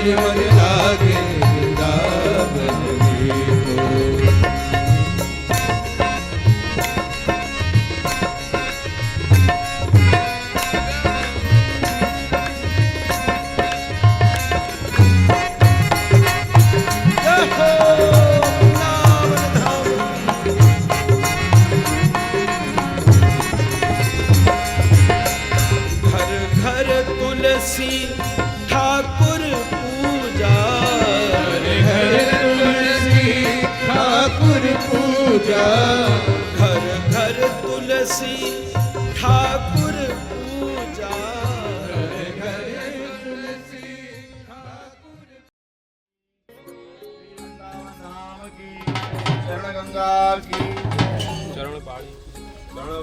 मन लागे वृंदावन ठाकुर पूजा, घर तुलसी ठाकुर पूजा, घर घर तुलसी ठाकुर पूजा, घर तुलसी ठाकुर। नाम की शरण गंगा की चरण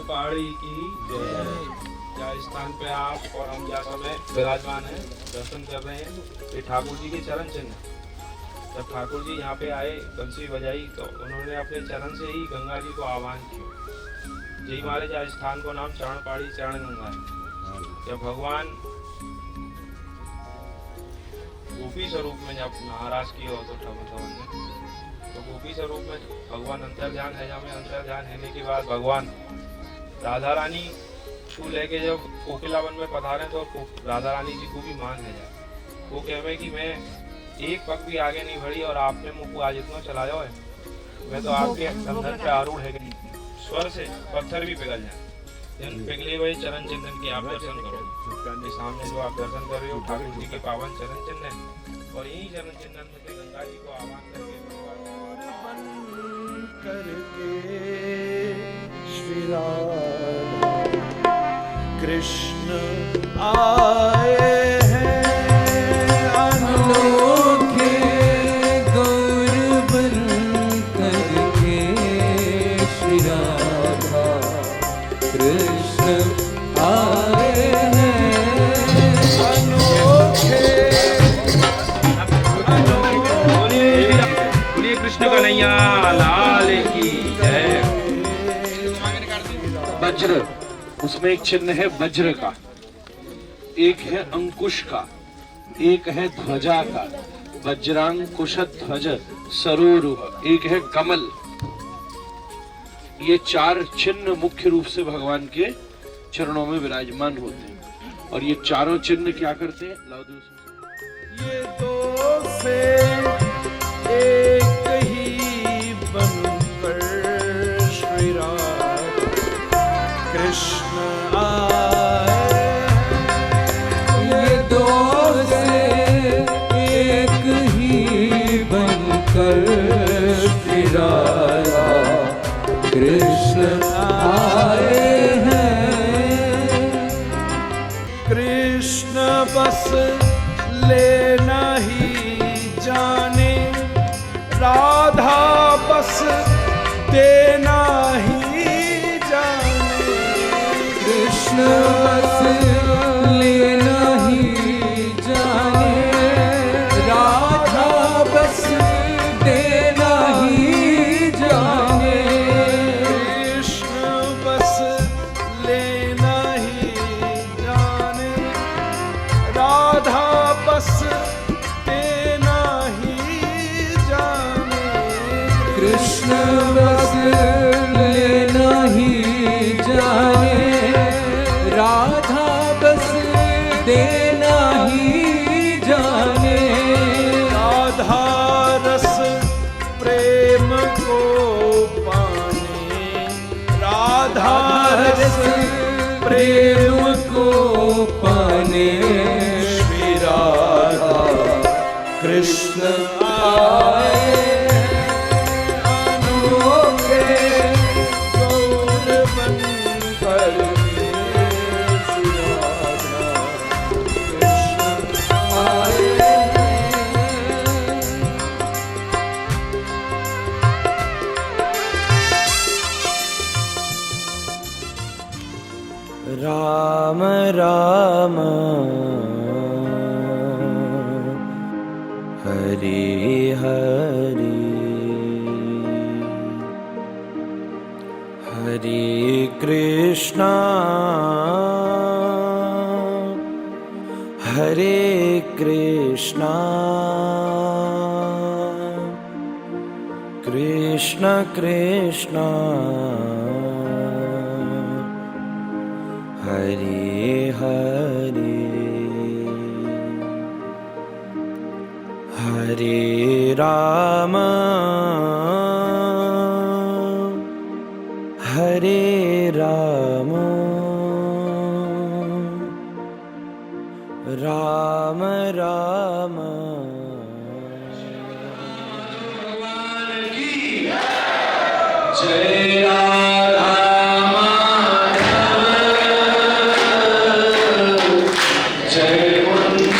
पहाड़ी की जय। जहाँ स्थान पे आप और हम जहाँ समय विराजमान हैं, दर्शन कर रहे हैं, ये ठाकुर जी के चरण चिन्ह। जब ठाकुर जी यहाँ पे आए, बंसी बजाई, तो उन्होंने अपने चरण से ही गंगा जी को आह्वान किया। यही हमारे जहाँ स्थान को नाम चरण पहाड़ी चरण गंगा है। जब भगवान गोपी स्वरूप में जब महाराज किए हो तो गोपी स्वरूप में भगवान अंतर्ध्यान है। जहाँ में अंतर्ध्यान होने के बाद भगवान राधा रानी को लेके जब कोकिलावन में पधारे तो राधा रानी जी को भी मान है जाए। वो कहे कि मैं एक पग भी आगे नहीं बढ़ी और आपने मुझको आज इतना चलाया है, मैं तो आपके कंधर पे आरूढ़ है, स्वर से पत्थर भी पिघल जाए। पिघले हुए चरण चिन्ह के आप दर्शन करो। के सामने जो आप दर्शन कर रहे हो ठाकुर जी के पावन चरण चिन्ह है, और यही चरण चिन्ह में गंगा जी को आह्वान करके श्री राधा कृष्ण आए हैं अनोखे गौर बन करके श्री राधा कृष्ण आए हैं अनोखे। बोलिए कृष्ण कन्हैया लाल की जय। वज्र, उसमें एक चिन्ह है वज्र का, एक है अंकुश का, एक है ध्वजा का, वज्रांकुश ध्वज सरोरुह, एक है कमल। ये चार चिन्ह मुख्य रूप से भगवान के चरणों में विराजमान होते हैं। और ये चारों चिन्ह क्या करते हैं? ये दो से एक ही बनकर श्री राधा कृष्ण आए। ये दो से एक ही बनकर श्री राधा कृष्ण आए हैं। कृष्ण बस लेना ही जाने, राधा बस देना ही जाने। कृष्ण बस लेना ही जाने, राधा बस देना ही जाने। कृष्ण बस लेना ही जाने, राधा बस देना ही जाने। कृष्ण बस लेना ही जाने, राधा बस देना ही जाने। राधा रस प्रेम को पाने, राधा रस प्रेम को पाने श्री राधा कृष्ण आए। अनोखे गौर बन करके श्री राधा कृष्ण आए राम राम हरि हरि हरे कृष्णा हरे Krishna Krishna Krishna Krishna Hare Hare Hare Rama Hare Rama Rama Rama जय राधा माधव जय कुंज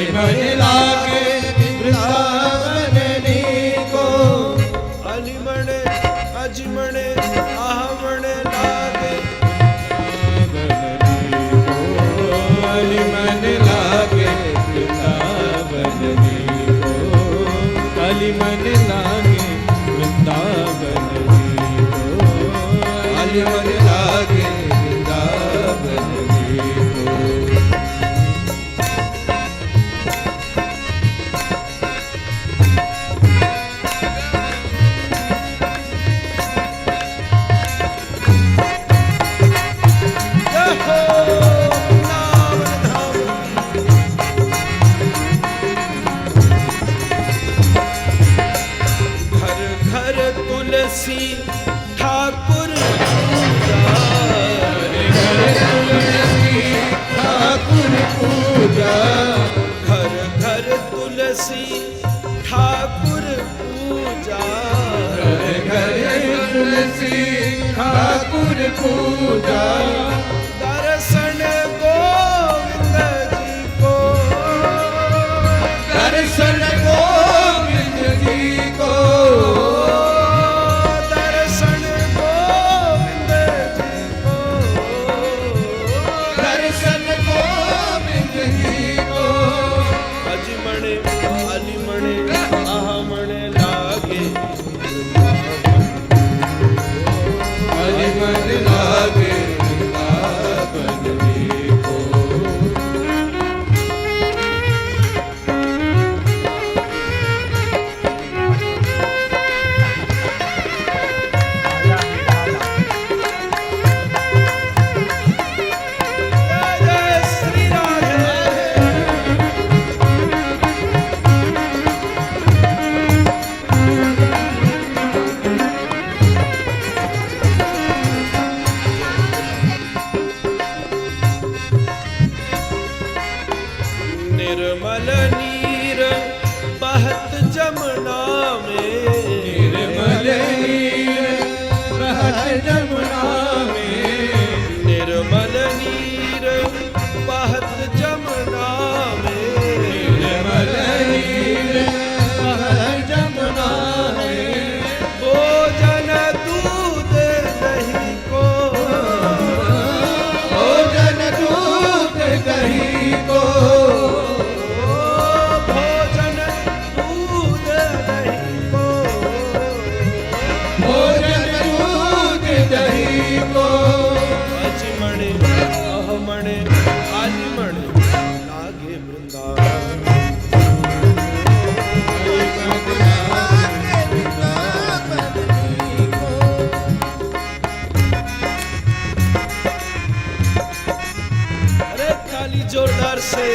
बिहारी तुलसी ठाकुर पूजा दर्शन गोविंद जी को, दर्शन गोविंद जी को, दर्शन गोविंद जी को, दर्शन गोविंद जी को। अजमणे अलिमणे अहमणे लागे मन लागे वृंदावन को। जय श्री राधे। निर्मल नीर बहत जमुना में, निर्मल नीर बहत जमुना में, निर्मल नीर बहत जमुना में, निर्मल नीर बहत जमुना में। भोजन दूध दही को, भोजन दूध दही को, भोजन दूध दही को, भोजन दूध दही को। अजमणे अहमणे आलिमणे लागे वृंदावन। अरे ताली जोरदार से।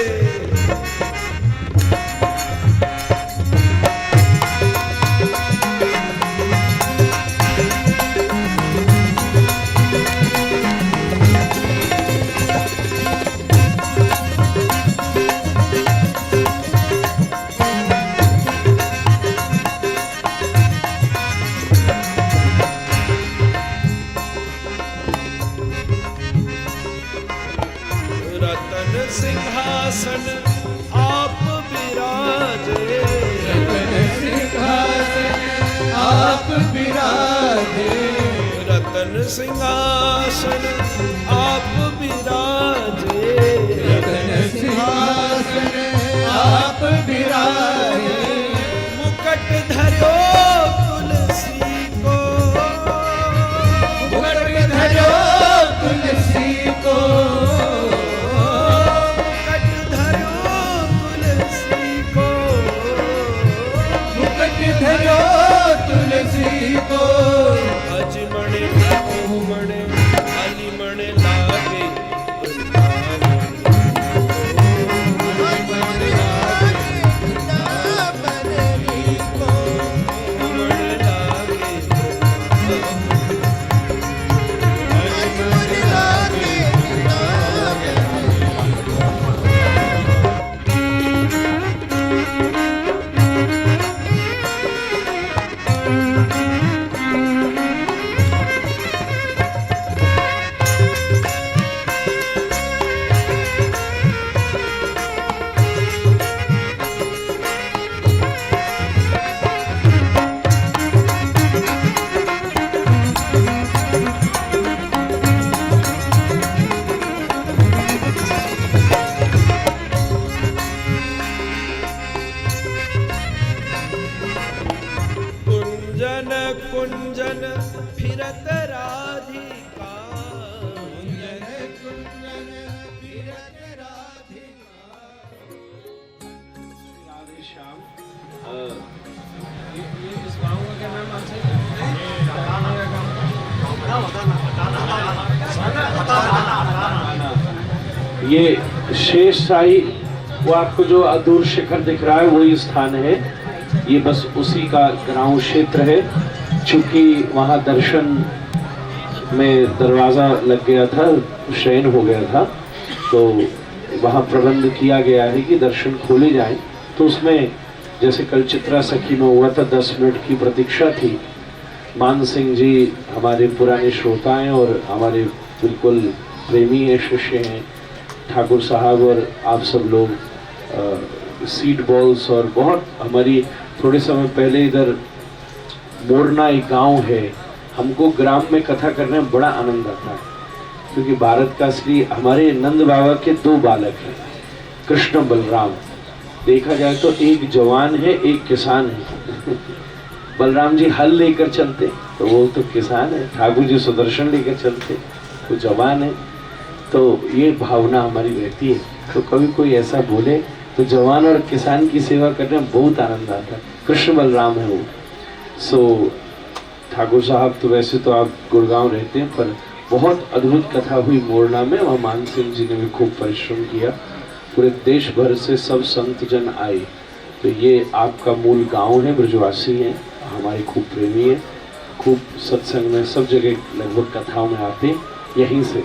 रतन सिंहासन आप विराजे, रतन सिंहासन आप विराजे, रतन सिंहासन आप विराजे, रतन सिंहासन आप विराजे। मुकुट धरो तुलसी को, मुकुट धरो तुलसी को, मुकुट धरो तुलसी को, मुकुट धरो तुलसी को। अजमणे अहमणे आलिमणे लागे वृंदावन। अहमणे लागे कुंजन कुंजन फिरत राधिका, कुंजन कुंजन फिरत राधिका। राधे श्याम। इस गाँव का क्या नाम आपसे? ये शेष साई, वो आपको जो अदूर शिखर दिख रहा है वही स्थान है। ये बस उसी का ग्राउंड क्षेत्र है। चूंकि वहाँ दर्शन में दरवाज़ा लग गया था, शयन हो गया था, तो वहाँ प्रबंध किया गया है कि दर्शन खोले जाएं। तो उसमें जैसे कल चित्रा सखी में हुआ था 10 मिनट की प्रतीक्षा थी, मान सिंह जी हमारे पुराने श्रोता हैं और हमारे बिल्कुल प्रेमी हैं, शिष्य हैं। ठाकुर साहब और आप सब लोग सीड बॉल्स और बहुत हमारी थोड़े समय पहले इधर मोरना एक गांव है, हमको ग्राम में कथा करने में बड़ा आनंद आता है, क्योंकि भारत का असली हमारे नंद बाबा के 2 बालक हैं, कृष्ण बलराम। देखा जाए तो एक जवान है, एक किसान है। बलराम जी हल लेकर चलते तो वो तो किसान है, ठाकुर जी सुदर्शन लेकर चलते वो जवान है। तो ये भावना हमारी रहती है, तो कभी कोई ऐसा बोले तो जवान और किसान की सेवा करने में बहुत आनंद आता है। कृष्ण बलराम है वो। सो ठाकुर साहब तो वैसे तो आप गुड़गांव रहते हैं, पर बहुत अद्भुत कथा हुई मोरना में, वहाँ मान सिंह जी ने भी खूब परिश्रम किया, पूरे देश भर से सब संत जन आए। तो ये आपका मूल गांव है, ब्रजवासी हैं, हमारे खूब प्रेमी है, खूब सत्संग में सब जगह लगभग कथाओं में आते यहीं से।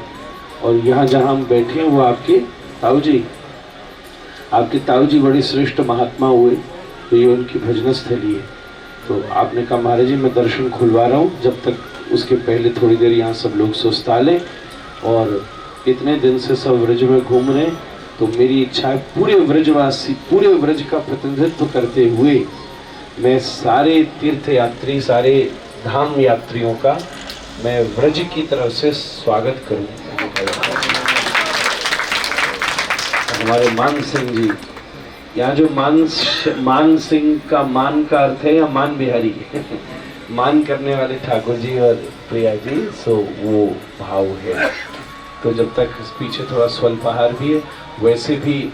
और यहाँ जहाँ हम बैठे हैं वो आपके ताऊ जी बड़े श्रेष्ठ महात्मा हुए, तो ये उनकी भजन स्थली है। तो आपने कहा महाराज जी मैं दर्शन खुलवा रहा हूँ, जब तक उसके पहले थोड़ी देर यहाँ सब लोग सुस्ता लें। और इतने दिन से सब व्रज में घूम रहे, तो मेरी इच्छा है पूरे व्रजवासी, पूरे व्रज का प्रतिनिधित्व करते हुए मैं सारे तीर्थ यात्री, सारे धाम यात्रियों का मैं व्रज की तरफ से स्वागत करूं। हमारे मान सिंह जी, यहाँ जो मान सिंह का मान का अर्थ है या मान बिहारी मान करने वाले ठाकुर जी और प्रिया जी, सो वो भाव है। तो जब तक पीछे थोड़ा स्वल्पाहार भी है, वैसे भी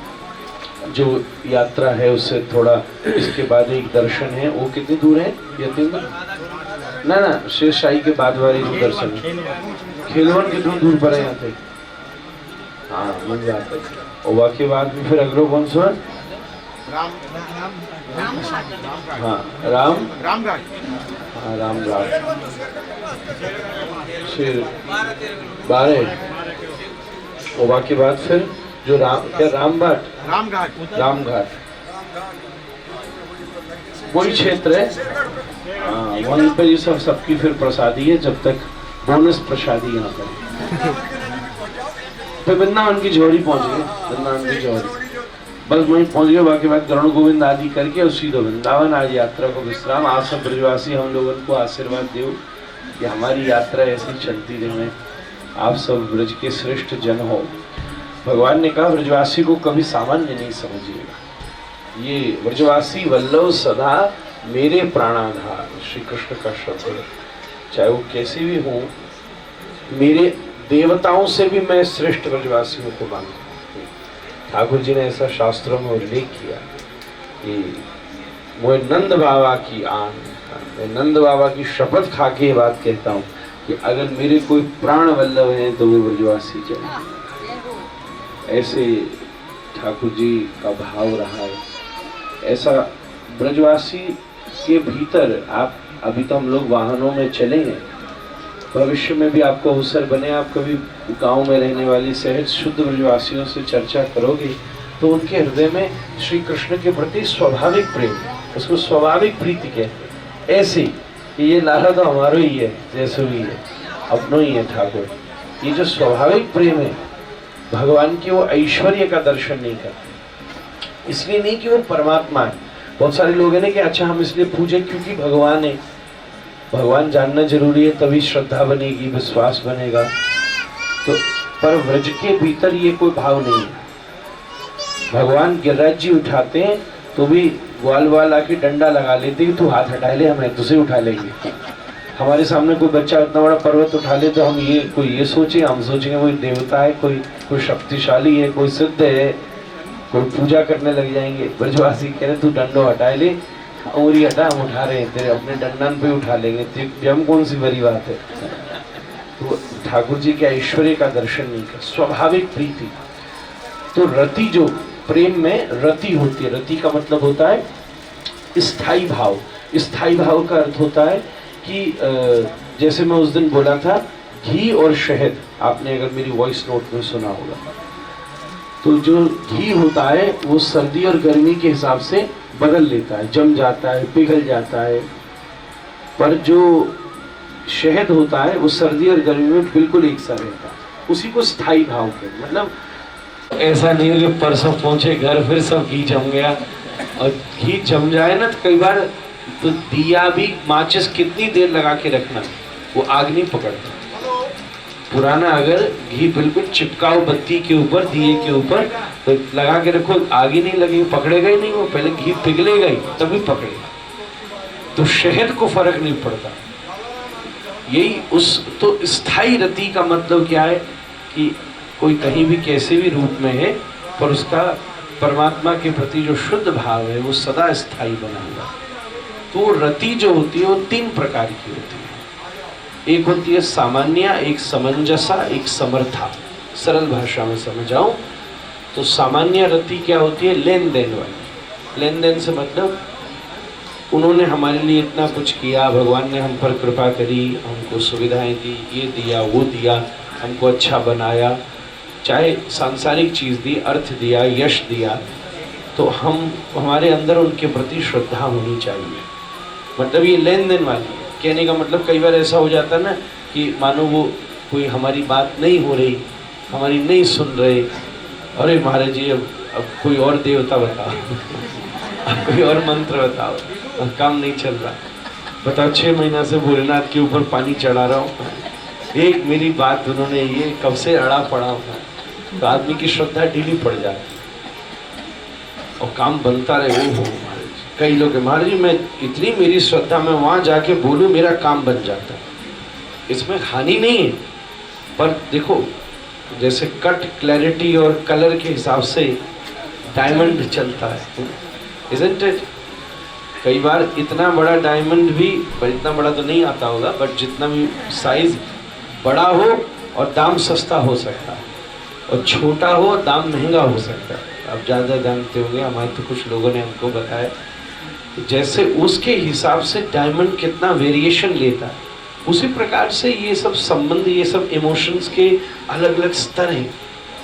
जो यात्रा है उससे थोड़ा इसके बाद एक दर्शन है, वो कितनी दूर है? ना शेष शाही के बाद वाली जो दर्शन है, खेलवन कितनी दूर पर है यहाँ से? हाँ मिल जाते। और वाकई बाद में फिर अगलो कौन सा? रामघाट। फिर 12 और वाकई बाद फिर जो रामघाट वही क्षेत्र है। वहीं पर ये सबकी फिर प्रसादी है, जब तक बोनस प्रसादी यहाँ पर। फिर वृंदावन की झोड़ी पहुंच गए, वृंदावन की झोड़ी बस वहीं पहुंच गए। बाकी बात गरुड़ गोविंद आदि करके और सीधे वृंदावन आज यात्रा को विश्राम। आप सब ब्रजवासी हम लोगों को आशीर्वाद दो कि हमारी यात्रा ऐसी चलती रहे, आप सब ब्रज के श्रेष्ठ जन हो। भगवान ने कहा ब्रजवासी को कभी सामान्य नहीं समझिएगा, ये ब्रजवासी वल्लभ सदा मेरे प्राणाधार, श्री कृष्ण का शब्द है। चाहे वो कैसे भी हो, मेरे देवताओं से भी मैं श्रेष्ठ ब्रजवासियों को मानता हूँ। ठाकुर जी ने ऐसा शास्त्रों में उल्लेख किया कि मुझे नंद बाबा की आन, मैं नंद बाबा की शपथ खा के ये बात कहता हूँ कि अगर मेरे कोई प्राण वल्लभ हैं तो वे ब्रजवासी जन। ऐसे ठाकुर जी का भाव रहा है। ऐसा ब्रजवासी के भीतर आप, अभी तो हम लोग वाहनों में चलेंगे, भविष्य में भी आपको अवसर बने, आप कभी गांव में रहने वाली सहज शुद्ध ब्रजवासियों से चर्चा करोगे तो उनके हृदय में श्री कृष्ण के प्रति स्वाभाविक प्रेम, उसको स्वाभाविक प्रीति कहते हैं। ऐसे कि ये लाला तो हमारा ही है, जैसे भी है अपनों ही है ठाकुर। ये जो स्वाभाविक प्रेम है भगवान की, वो ऐश्वर्य का दर्शन नहीं करते, इसलिए नहीं कि वो परमात्मा है। बहुत सारे लोग हैं ना कि अच्छा हम इसलिए पूजे क्योंकि भगवान है। भगवान जानना जरूरी है, तभी श्रद्धा बनेगी, विश्वास बनेगा। तो पर व्रज के भीतर ये कोई भाव नहीं है। भगवान गिरिराज जी उठाते हैं तो भी ग्वाल वाल आके डंडा लगा लेते हैं, तू हाथ हटा ले, हम तुझे उठा लेंगे। हमारे सामने कोई बच्चा इतना बड़ा पर्वत उठा ले तो हम ये सोचे, हम सोचेंगे कोई देवता है, कोई शक्तिशाली है, कोई सिद्ध है, कोई पूजा करने लग जाएंगे। ब्रजवासी कह रहे तू डंडो हटा ले, और ये हटा, हम उठा रहे हैं, तेरे अपने डंडन पे उठा लेंगे, हम कौन सी बड़ी बात है। तो ठाकुर जी के ऐश्वर्य का दर्शन नहीं कर, स्वाभाविक प्रीति। तो रति, जो प्रेम में रति होती है, रति का मतलब होता है स्थाई भाव। स्थाई भाव का अर्थ होता है कि जैसे मैं उस दिन बोला था घी और शहद, आपने अगर मेरी वॉइस नोट में सुना होगा, तो जो घी होता है वो सर्दी और गर्मी के हिसाब से बदल लेता है, जम जाता है, पिघल जाता है। पर जो शहद होता है वो सर्दी और गर्मी में बिल्कुल एक सा रहता है, उसी को स्थायी भाव के, मतलब ऐसा नहीं है कि परसों पहुंचे घर फिर सब घी जम गया। और घी जम जाए ना तो कई बार तो दिया भी, माचिस कितनी देर लगा के रखना वो आग नहीं पकड़ता। पुराना अगर घी बिल्कुल चिपकाओ बत्ती के ऊपर, दिए के ऊपर तो लगा के रखो, आग ही नहीं लगेगी, पकड़ेगा ही नहीं, वो पहले घी पिघलेगा ही तभी पकड़ेगा। तो शहद को फर्क नहीं पड़ता। यही उस तो स्थायी रति का मतलब क्या है कि कोई कहीं भी कैसे भी रूप में है पर उसका परमात्मा के प्रति जो शुद्ध भाव है वो सदा स्थायी बना हुआ। तो रति जो होती है वो 3 प्रकार की होती है। एक होती है सामान्य, एक समंजसा, एक समर्था। सरल भाषा में समझाऊं तो सामान्य रति क्या होती है? लेन देन वाली। लेन देन से मतलब उन्होंने हमारे लिए इतना कुछ किया, भगवान ने हम पर कृपा करी, हमको सुविधाएं दी, ये दिया वो दिया, हमको अच्छा बनाया, चाहे सांसारिक चीज़ दी, अर्थ दिया, यश दिया, तो हम हमारे अंदर उनके प्रति श्रद्धा होनी चाहिए। मतलब ये लेन देन वाली है। कहने का मतलब कई बार ऐसा हो जाता है ना कि मानो वो कोई हमारी बात नहीं हो रही, हमारी नहीं सुन रहे, अरे महाराज जी अब कोई और देवता बताओ अब कोई और मंत्र बताओ, अब काम नहीं चल रहा, बताओ 6 महीना से भोलेनाथ के ऊपर पानी चढ़ा रहा हूँ, एक मेरी बात उन्होंने ये कब से अड़ा पड़ा हुआ, तो आदमी की श्रद्धा ढीली पड़ जाती और काम बनता रहे। वो हो कई लोग महाराज जी मैं इतनी मेरी श्रद्धा में वहाँ जाके बोलूँ मेरा काम बन जाता है, इसमें हानि नहीं है। पर देखो जैसे कट क्लैरिटी और कलर के हिसाब से डायमंड चलता है, isn't it? कई बार इतना बड़ा डायमंड भी, पर इतना बड़ा तो नहीं आता होगा, बट जितना भी साइज बड़ा हो और दाम सस्ता हो सकता है, और छोटा हो दाम महंगा हो सकता है। आप ज़्यादा जानते होंगे, हमारे तो कुछ लोगों ने हमको बताया जैसे उसके हिसाब से डायमंड कितना वेरिएशन लेता है, उसी प्रकार से ये सब संबंध, ये सब इमोशंस के अलग अलग स्तर हैं,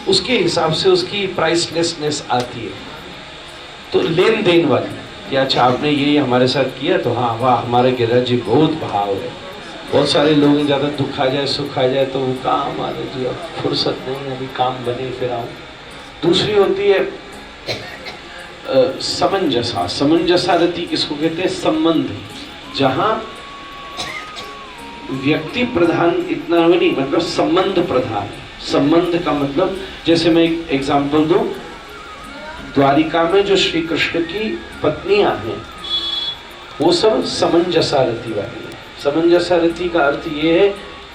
उसके हिसाब से उसकी प्राइसलेसनेस आती है। तो लेन देन वाली कि अच्छा आपने ये हमारे साथ किया तो हाँ वाह हमारे गिरिराज जी बहुत भाव है। बहुत सारे लोग ज़्यादा दुख आ जाए सुख आ जाए तो वो काम हमारे जी अब फुर्सत नहीं, अभी काम बने फिर आऊँ। दूसरी होती है समंजसा। समंजसा रति किसको कहते हैं? संबंध, जहाँ व्यक्ति प्रधान इतना नहीं, मतलब संबंध प्रधान। संबंध का मतलब जैसे मैं एक एग्जाम्पल दूं, द्वारिका में जो श्री कृष्ण की पत्नियां हैं वो सब समंजसा रति वाली है। समंजसा रति का अर्थ ये है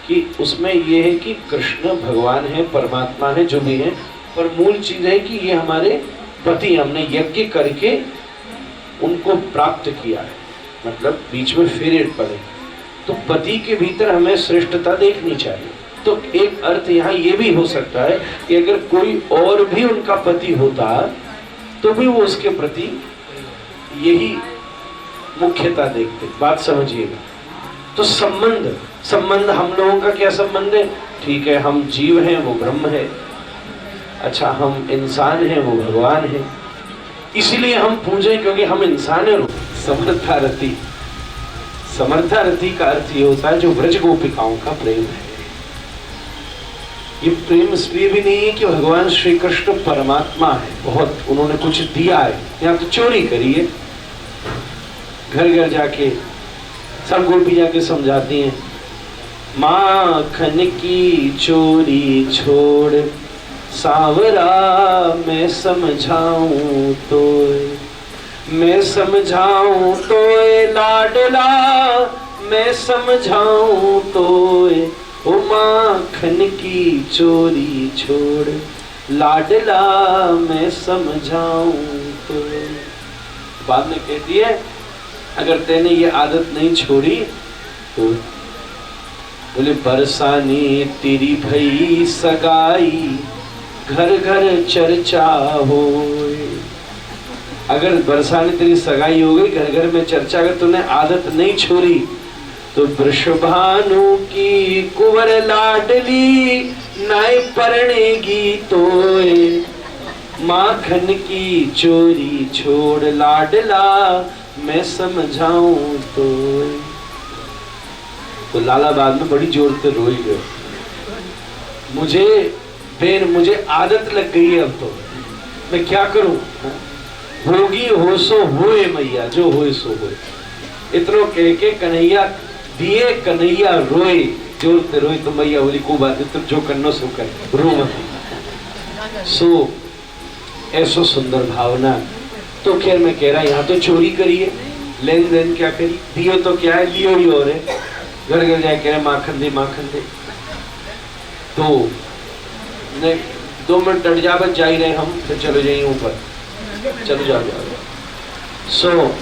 कि उसमें ये है कि कृष्ण भगवान है, परमात्मा है, जो भी है, पर मूल चीज है कि ये हमारे पति, हमने यज्ञ करके उनको प्राप्त किया है, मतलब बीच में फेरे पड़े, तो पति के भीतर हमें श्रेष्ठता देखनी चाहिए। तो एक अर्थ यहाँ ये भी हो सकता है कि अगर कोई और भी उनका पति होता तो भी वो उसके प्रति यही मुख्यता देखते। बात समझिएगा। तो संबंध हम लोगों का क्या संबंध है? ठीक है, हम जीव हैं, वो ब्रह्म है। अच्छा, हम इंसान हैं, वो भगवान है, इसीलिए हम पूजें क्योंकि हम इंसान हैं। समर्था रति, समर्था रति का अर्थ ये होता है जो व्रज गोपिकाओं का प्रेम है। ये प्रेम इसलिए भी नहीं है कि भगवान श्री कृष्ण परमात्मा है, बहुत उन्होंने कुछ दिया है, यहाँ तो चोरी करी है। घर घर जाके सब गोपी जाके समझाती हैं, माखन की चोरी छोड़ सावरा मैं समझाऊं तो, मैं समझाऊं तो लाडला, मैं समझाऊं तो ओ माखन की चोरी छोड़ लाडला मैं समझाऊं तो। बाद में कहती है अगर तेने ये आदत नहीं छोड़ी तो बोले बरसाने तेरी भई सगाई, घर घर चर्चा हो। अगर बरसाने तेरी सगाई हो गई, घर घर में चर्चा, अगर तूने आदत नहीं छोड़ी तो वृषभानु की कुंवर लाडली नाय परणेगी तोय, माखन की चोरी छोड़ लाडला मैं समझाऊं तो। तो लाला बाद में बड़ी जोर से रोई गए, मुझे आदत लग गई है, अब तो मैं क्या करूं, होगी हो सो होए मैया, जो होए सो होए। इतनो कह के कन्हैया दिए कन्हैया रोए, जोर से रोए तो मैया बोली को बात है, तुम जो करना सो कर, रो मत। सो ऐसो सुंदर भावना। तो खैर मैं कह रहा यहाँ तो चोरी करिए, लेन देन क्या करी, दियो तो क्या है, लियो ही और है। घर घर जाए कह रहे माखन दे माखन दे, तो 2 मिनट डट जा, बस जा ही रहे हम, फिर चलो जाइए ऊपर, चलो जाओ। सो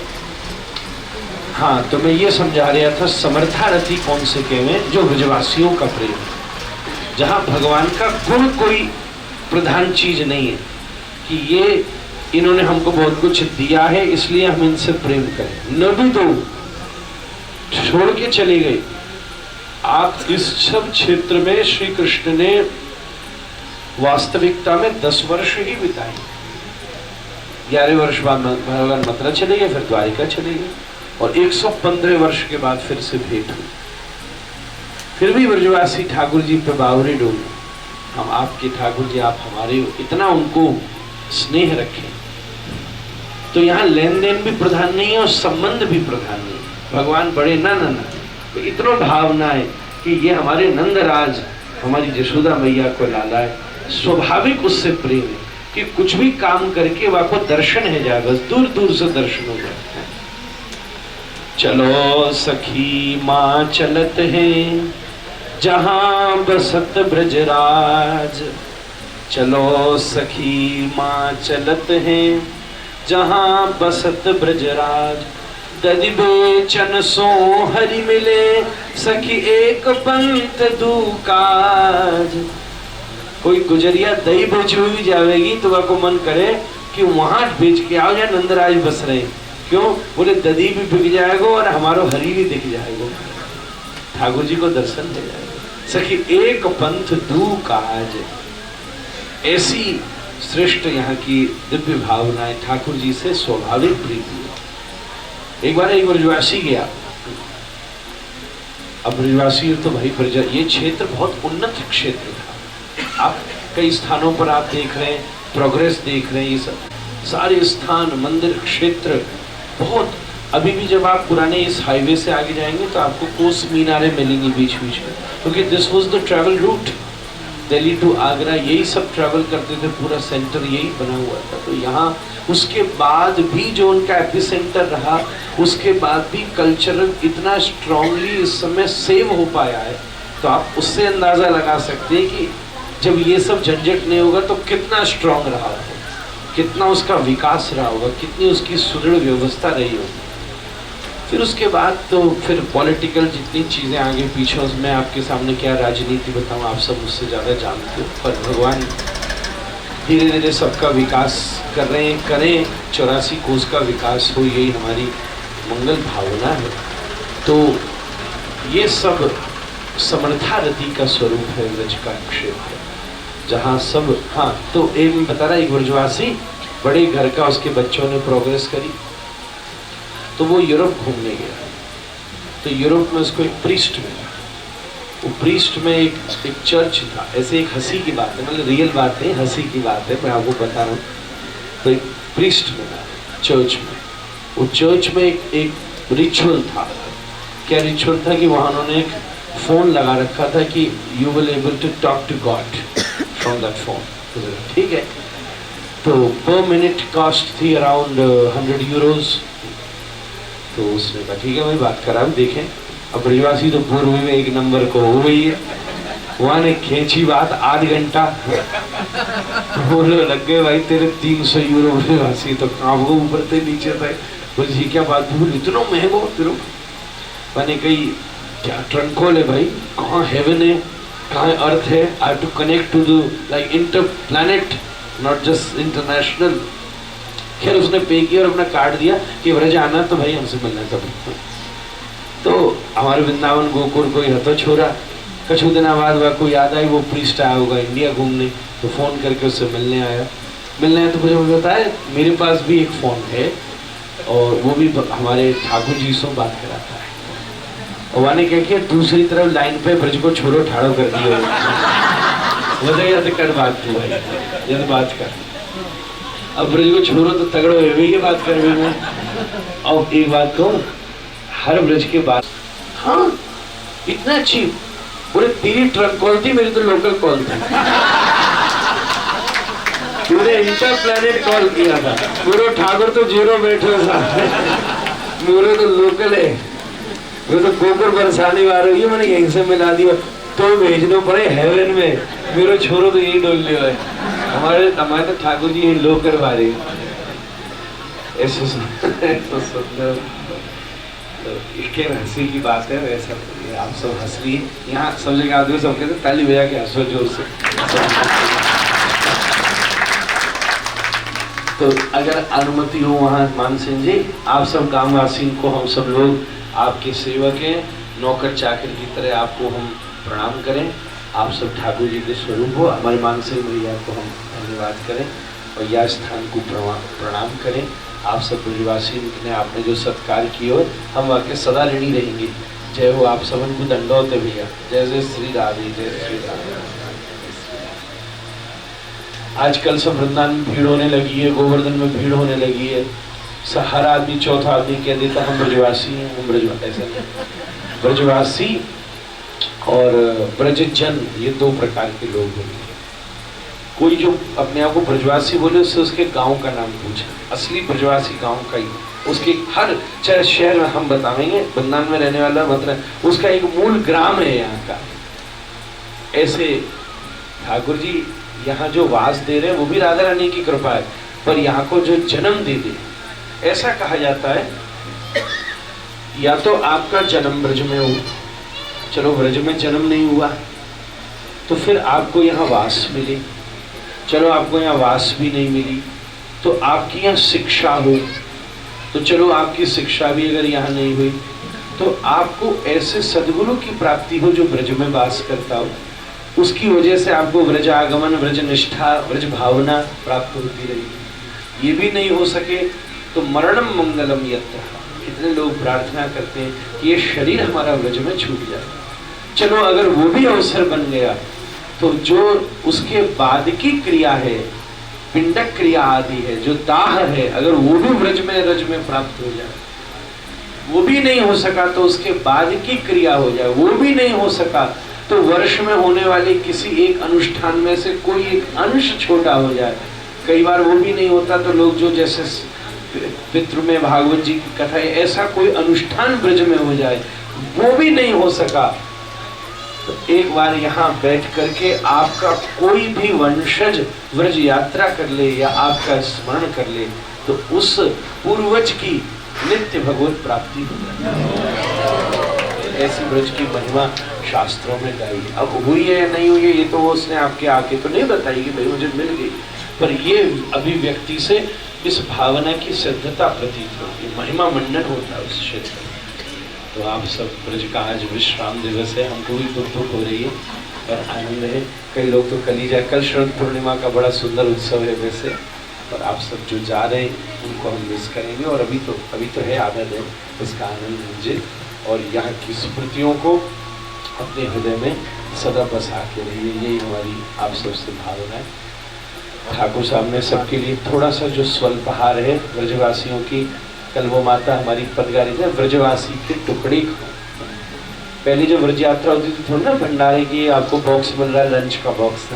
हाँ, तो मैं ये समझा रहा था समर्थारथी कौन से कहवे, जो ब्रजवासियों का प्रेम, जहाँ भगवान का गुण कोई प्रधान चीज नहीं है कि ये इन्होंने हमको बहुत कुछ दिया है इसलिए हम इनसे प्रेम करें, न भी दो, छोड़ के चले गए। आप इस सब क्षेत्र में श्री कृष्ण ने वास्तविकता में 10 वर्ष ही बिताए। 11 वर्ष बाद भगवान मथुरा चले गए, फिर द्वारिका चले गए, और 115 वर्ष के बाद फिर से भेंट हुई। फिर भी ब्रजवासी ठाकुर जी पे बावरी डोले, हम आपके ठाकुर जी, आप हमारे हो, इतना उनको स्नेह रखें। तो यहाँ लेन देन भी प्रधान नहीं है और संबंध भी प्रधान नहीं है। भगवान बड़े ना तो इतना भावना है कि ये हमारे नंदराज, हमारी जशोदा मैया को लाला है, स्वाभाविक उससे प्रेम है कि कुछ भी काम करके वह को दर्शन है जाए, बस दूर दूर से दर्शन हो जाए। चलो सखी माँ चलत है जहाँ बसत ब्रजराज, चलो सखी माँ चलत है जहाँ बसत ब्रजराज, दधि बेचन सो हरि मिले सखी एक पंथ दूकाज। कोई गुजरिया दही बेच भी जाएगी तो वह को मन करे कि वहां बेच के आओ, या नंदराज बस रहे, क्यों बोले दधी भी बिक जाएगा और हमारो हरि भी दिख जाएगा, ठाकुर जी को दर्शन दे जाएगा। सखी एक पंथ दूकाज, ऐसी श्रेष्ठ यहाँ की दिव्य भावनाएं, ठाकुर जी से स्वाभाविक प्रीति है। एक बार एक ब्रजवासी गया, अब ब्रजवासी तो भाई ब्रज, ये क्षेत्र बहुत उन्नत क्षेत्र था। आप कई स्थानों पर आप देख रहे हैं, प्रोग्रेस देख रहे हैं, ये सब सारे स्थान मंदिर क्षेत्र बहुत। अभी भी जब आप पुराने इस हाईवे से आगे जाएंगे तो आपको कोस मीनारें मिलेंगी बीच बीच में, क्योंकि this was the travel route, Delhi to Agra, यही सब ट्रैवल करते थे, पूरा सेंटर यही बना हुआ था। तो यहाँ उसके बाद भी जो उनका एपिसेंटर रहा, उसके बाद भी कल्चरल इतना स्ट्रांगली इस समय सेव हो पाया है, तो आप उससे अंदाजा लगा सकते हैं कि जब ये सब झंझट नहीं होगा तो कितना स्ट्रांग रहा होगा, कितना उसका विकास रहा होगा, कितनी उसकी सुदृढ़ व्यवस्था रही होगी। फिर उसके बाद तो फिर पॉलिटिकल जितनी चीज़ें आगे पीछे, मैं आपके सामने क्या राजनीति बताऊं, आप सब मुझसे ज़्यादा जानते हो, पर भगवान धीरे धीरे सबका विकास कर रहे हैं, करें 84 कोस का विकास हो, यही हमारी मंगल भावना है। तो ये सब समर्थारथी का स्वरूप है ब्रज का क्षेत्र, जहाँ सब। हाँ, तो एक बता रहा, एक ब्रजवासी बड़े घर का, उसके बच्चों ने प्रोग्रेस करी, तो वो यूरोप घूमने गया। तो यूरोप में उसको एक प्रीस्ट मिला, वो प्रीस्ट में एक चर्च था। ऐसे एक हंसी की बात है, मतलब रियल बात है, हंसी की बात है, मैं आपको बता रहा हूँ। तो एक प्रीस्ट मिला चर्च में, वो चर्च में एक रिचुअल था। क्या रिचुअल था कि वहाँ उन्होंने एक फोन लगा रखा था कि you will able to talk to God from that phone, ठीक है। तो पर मिनट कॉस्ट थी अराउंड 100 यूरोज। तो उसने कहा ठीक है भाई, बात करा, देखें। अब ब्रजवासी तो पूर्व में एक नंबर को हो गई है, वहाँ ने खींची बात आध घंटा, बोलो लग गए भाई तेरे 300 यूरो। ब्रजवासी तो काम को ऊपर से नीचे तक, बोले जी क्या बात, भूल इतना महंगो फिर। मैंने कही क्या ट्रंकोल है भाई, कहाँ हेवन है, कहाँ अर्थ है, I to connect to the like inter planet, not just international. खैर उसने पे किया और अपना कार्ड दिया कि ब्रज आना तो भाई हमसे मिलना कभी। तो हमारे वृंदावन गोकुल कोई हतो छोरा, कछु दिना बाद वह को याद आई, वो प्रीस्ट आया होगा इंडिया घूमने, तो फ़ोन करके उससे मिलने आया। तो मुझे बताया मेरे पास भी एक फ़ोन है और वो भी हमारे ठाकुर जी से बात कराता है। वहाँ ने क्या किया, दूसरी तरफ लाइन पे ब्रज को छोड़ो ठाड़ो कर दिया। वो तो याद कर बात थी भाई, याद बात कर। अब ब्रज को छोड़ो तो तगड़ो है भी, ये बात कर रही मैं। और एक बात कहूँ, हर ब्रज के बाद हाँ इतना अच्छी, बोले तेरी ट्रक कॉल थी, मेरी तो लोकल कॉल थी। पूरे इंटर प्लेनेट कॉल किया था, पूरा ठाकुर तो जीरो बैठे था, मेरे तो लोकल है, वो तो गोबर बरसाने वाले ये मैंने यहीं से मिला दिया, तो भेजने पड़े हेवन में, मेरे छोरो तो यही डोल लिया है। हमारे तो ठाकुर जी यही लोकल वाले ऐसे सुंदर। तो इसके हंसी की बात है, वैसा आप सब हंस रही यहाँ सब जगह आदमी सब कहते ताली बजा के हंसो जोर से। तो अगर अनुमति हो वहाँ मान सिंह जी, आप सब गांववासी को हम सब लोग आपके सेवक हैं, नौकर चाकर की तरह आपको हम प्रणाम करें। आप सब ठाकुर जी के स्वरूप हो, हमारे मान सिंह भैया को हम धन्यवाद करें और यह स्थान को प्रणाम करें। आप सब ब्रजवासी ने आपने जो सत्कार किया हो, हम वाकई सदा ऋणी रहेंगे। जय हो आप सबन को दंडोत है भैया। जय जय श्री राधे, जय श्री राधे। आजकल सब वृंदावन में भीड़ होने लगी है, गोवर्धन में भीड़ होने लगी है। हर आदमी चौथा आदमी कह देता हम ब्रजवासी हैं, हम ब्रजवासी। ऐसा नहीं, ब्रजवासी और ब्रजजन ये दो प्रकार के लोग होंगे। कोई जो अपने आप को ब्रजवासी बोले उससे उसके गांव का नाम पूछे, असली ब्रजवासी गांव का ही, उसके हर चाहे शहर में हम बताएंगे वृंदावन में रहने वाला मतलब उसका एक मूल ग्राम है यहाँ का। ऐसे ठाकुर जी यहाँ जो वास दे रहे हैं वो भी राधा रानी की कृपा है, पर यहाँ को जो जन्म दे दे, ऐसा कहा जाता है या तो आपका जन्म ब्रज में हो, चलो ब्रज में जन्म नहीं हुआ तो फिर आपको यहाँ वास मिले, चलो आपको यहाँ वास भी नहीं मिली तो आपकी यहाँ शिक्षा हो, तो चलो आपकी शिक्षा भी अगर यहाँ नहीं हुई तो आपको ऐसे सद्गुरु की प्राप्ति हो जो ब्रज में वास करता हो, उसकी वजह से आपको ब्रज आगमन, ब्रज निष्ठा, ब्रज भावना प्राप्त होती रहेगी। ये भी नहीं हो सके तो मरणम मंगलम यत्र, कितने लोग प्रार्थना करते हैं कि ये शरीर हमारा ब्रज में छूट जाए। चलो अगर वो भी अवसर बन गया तो जो उसके बाद की क्रिया है, पिंडक क्रिया आदि है, जो दाह है, अगर वो भी ब्रज में रज में प्राप्त हो जाए, वो भी नहीं हो सका तो उसके बाद की क्रिया हो जाए, वो भी नहीं हो सका तो वर्ष में होने वाले किसी एक अनुष्ठान में से कोई एक अंश छोटा हो जाए। कई बार वो भी नहीं होता तो लोग जो जैसे पितृ में भागवत जी की कथा है, ऐसा कोई अनुष्ठान ब्रज में हो जाए, वो भी नहीं हो सका तो एक बार यहाँ बैठ करके आपका कोई भी वंशज व्रज यात्रा कर ले या आपका स्मरण कर ले तो उस पूर्वज की नित्य भगवत प्राप्ति हो जाए। ऐसी ब्रज की महिमा शास्त्रों में गाई। अब हुई है या नहीं हुई है ये तो उसने आपके आके तो नहीं बताई कि भाई मुझे मिल गई, पर ये अभिव्यक्ति से इस भावना की सिद्धता प्रतीत होती है, महिमा मंडन होता है उस क्षेत्र में। तो आप सब ब्रज का आज विश्राम दिवस है, हमको भी दुख हो रही है पर आनंद है। कई लोग तो कल ही जाए, कल शरद पूर्णिमा का बड़ा सुंदर उत्सव है वैसे, पर आप सब जो जा रहे हैं उनको हम मिस करेंगे और अभी तो है आनंद है, उसका आनंद लीजिए और यहाँ की स्मृतियों को अपने हृदय में सदा बसा के रहिए, यही हमारी आप सबसे भावना है। ठाकुर साहब ने सबके लिए थोड़ा सा जो स्वल्पहार है ब्रजवासियों की, कल वो माता हमारी पदगारी थे ब्रजवासी के टुकड़े खाओ। पहले जो ब्रज यात्रा होती थी थोड़ी ना भंडारे की आपको बॉक्स मिल रहा है, लंच का बॉक्स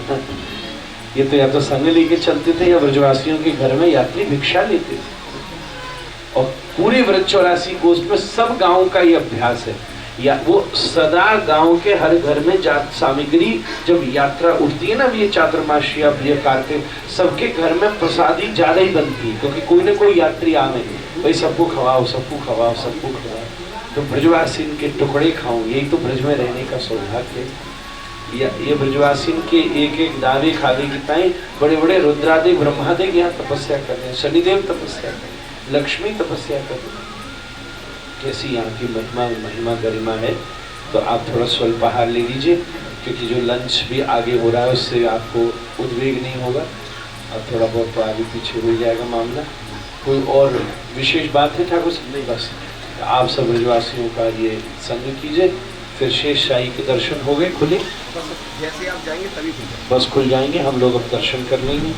ये तो या तो संग लेके चलते थे या ब्रजवासियों के घर में यात्री भिक्षा लेते थे और पूरे ब्रज 84 कोष में सब गाँव का ये अभ्यास है या वो सदा गांव के हर घर में सामग्री जब यात्रा उठती है ना, ये चातुर्मासी या प्रिय कार्तिक सबके घर में प्रसादी ज्यादा ही बनती है क्योंकि कोई ना कोई यात्री आने भाई सबको खवाओ सबको खवाओ सबको खवाओ। तो ब्रजवासी के टुकड़े खाओ, यही तो ब्रज में रहने का सौभाग्य है। ये ब्रजवासी के एक एक दावे खाने की ताई बड़े बड़े रुद्रादेव ब्रह्मादेव यहाँ तपस्या कर रहे हैं, शनिदेव तपस्या कर रहे हैं, लक्ष्मी तपस्या कर रहे हैं। कैसी यहाँ की महिमा गरिमा है। तो आप थोड़ा स्वल्पहार ले लीजिए क्योंकि जो लंच भी आगे हो रहा है उससे आपको उद्वेग नहीं होगा और थोड़ा बहुत तो आगे पीछे हो जाएगा मामला। कोई और विशेष बात है ठाकुर साहब? नहीं बस आप सब ब्रजवासियों का ये संग कीजिए, फिर शेष शाही के दर्शन हो गए खुले, जैसे आप जाएंगे तभी खुल जाएगा। बस खुल जाएंगे, हम लोग अब दर्शन कर लेंगे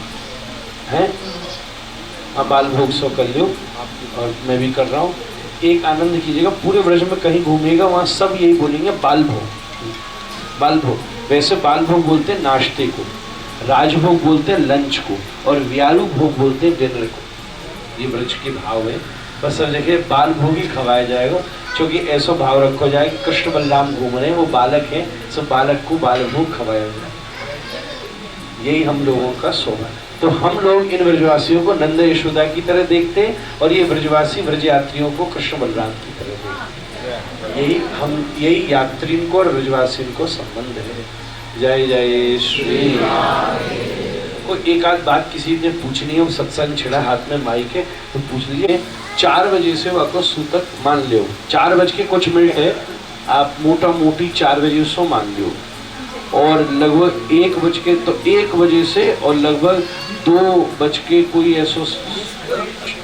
हैं। अब बाल भोग सो कर लो और मैं भी कर रहा हूँ। एक आनंद कीजिएगा, पूरे ब्रज में कहीं घूमिएगा वहाँ सब यही बोलेंगे बाल भोग, बाल भोग। वैसे बाल भोग बोलते हैं नाश्ते को, राजभोग बोलते हैं लंच को, और व्यालु भोग बोलते हैं डिनर को। ये ब्रज के भाव है। बस सब जगह बाल भोग ही खवाया जाएगा, क्योंकि ऐसा भाव रखो जाए कि कृष्ण बलराम घूम रहे हैं, वो बालक हैं, सब बालक को बाल भोग खवाया जाए। यही हम लोगों का शोभा है। तो हम लोग इन ब्रजवासियों को नंद यशोदा की तरह देखते हैं, और ये ब्रजवासी ब्रज यात्रियों को कृष्ण बलराम की तरह देखते हैं। यही यात्री को और ब्रजवासी को संबंध है। जय जय श्री राम। कोई एक आध बात किसी ने पूछनी हो, सत्संग छिड़ा हाथ में माइक है तो पूछ लीजिए। 4 बजे से वाको सूतक मान लो, 4 बज के कुछ मिनट है, आप मोटा मोटी 4 बजे सो मान लो, और लगभग 1 बज के, तो 1 बजे से और लगभग 2 बज के कोई ऐसा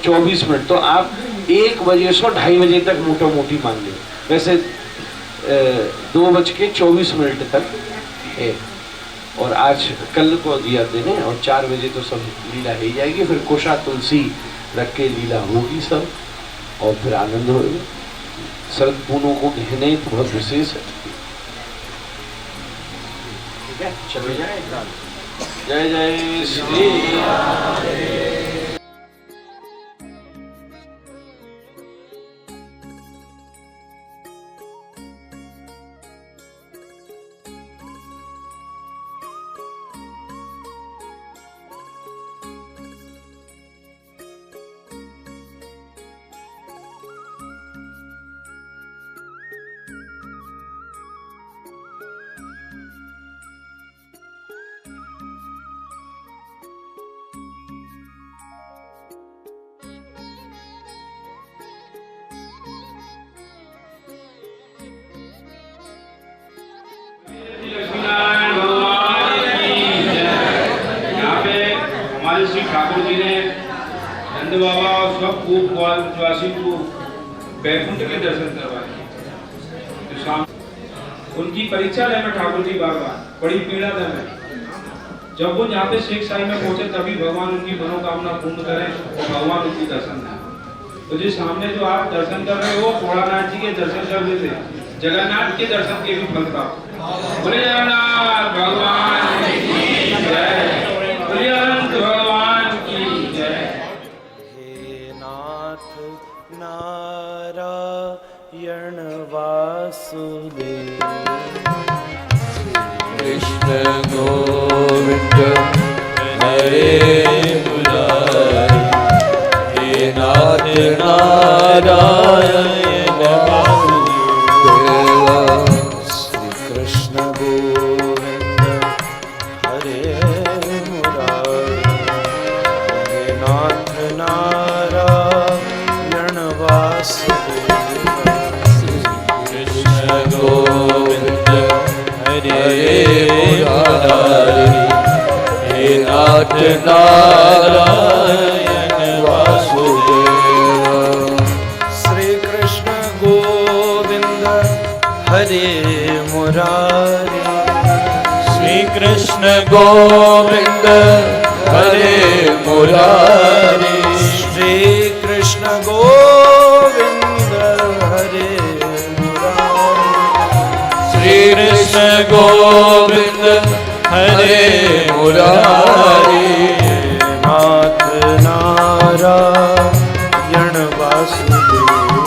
24 मिनट, तो आप 1 बजे से 2:30 बजे तक मोटा मोटी मान लो। वैसे 2 बज के 24 मिनट तक है, और आज कल को दिया देने, और 4 बजे तो सब लीला ही जाएगी, फिर कोशा तुलसी रख के लीला होगी सब, और फिर आनंद होगा। शरद पूनों को कहने तो बहुत विशेष है। ठीक है, चले जाए। जय जय श्री राम। श्री ठाकुर जी ने नंद बाबा और सब ब्रजवासी को बैकुंठ के दर्शन करवाए। उनकी परीक्षा ले में ठाकुर जी बार बार बड़ी पीड़ा दे में, जब वो यहाँ पे शेख साई में पहुंचे तभी भगवान उनकी मनोकामना पूर्ण करें और भगवान उनकी दर्शन दें। तो जिस सामने जो आप दर्शन कर रहे हो, भोलानाथ जी के दर्शन कर रहे थे, जगन्नाथ के दर्शन के भी फल प्राप्त। बोले जगन्नाथ भगवान की जय, बोले अनंत भगवान की जय। हे नाथ नारायण वासुदेव, कृष्ण गोविंद हरे मुरारी, हे नाथ नारायण नारायण वासुदेव। श्री कृष्ण गोविंद हरे मुरारी, श्री कृष्ण गोविंद हरे मुरारी, श्री कृष्ण गोविंद हरे मुरारी, श्री कृष्ण गोविंद हरे मुरारी, नाथ नारायण वासुदेव,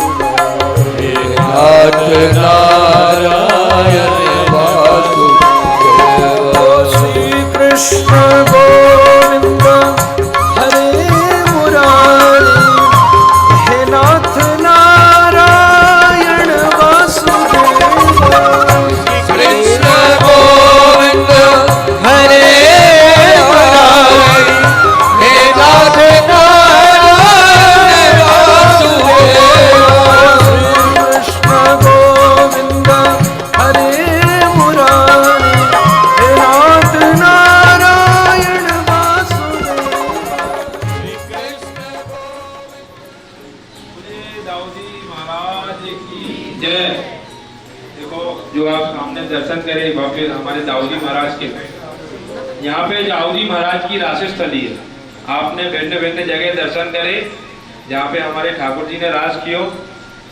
हे नाथ नारायण वासुदेव। श्री कृष्ण गोविंद हरे मुरारी, हे नाथ नारायण वासुदेव, कृष्ण गोविंद हरे मुरारी, हे नाथ नारायण वासुदेव। कृष्ण गोविंद दाऊजी महाराज के। यहाँ पे दाऊजी महाराज की रासस्थली है। आपने भिन्न भिन्न जगह दर्शन करे जहाँ पे हमारे ठाकुर जी ने रास कियो।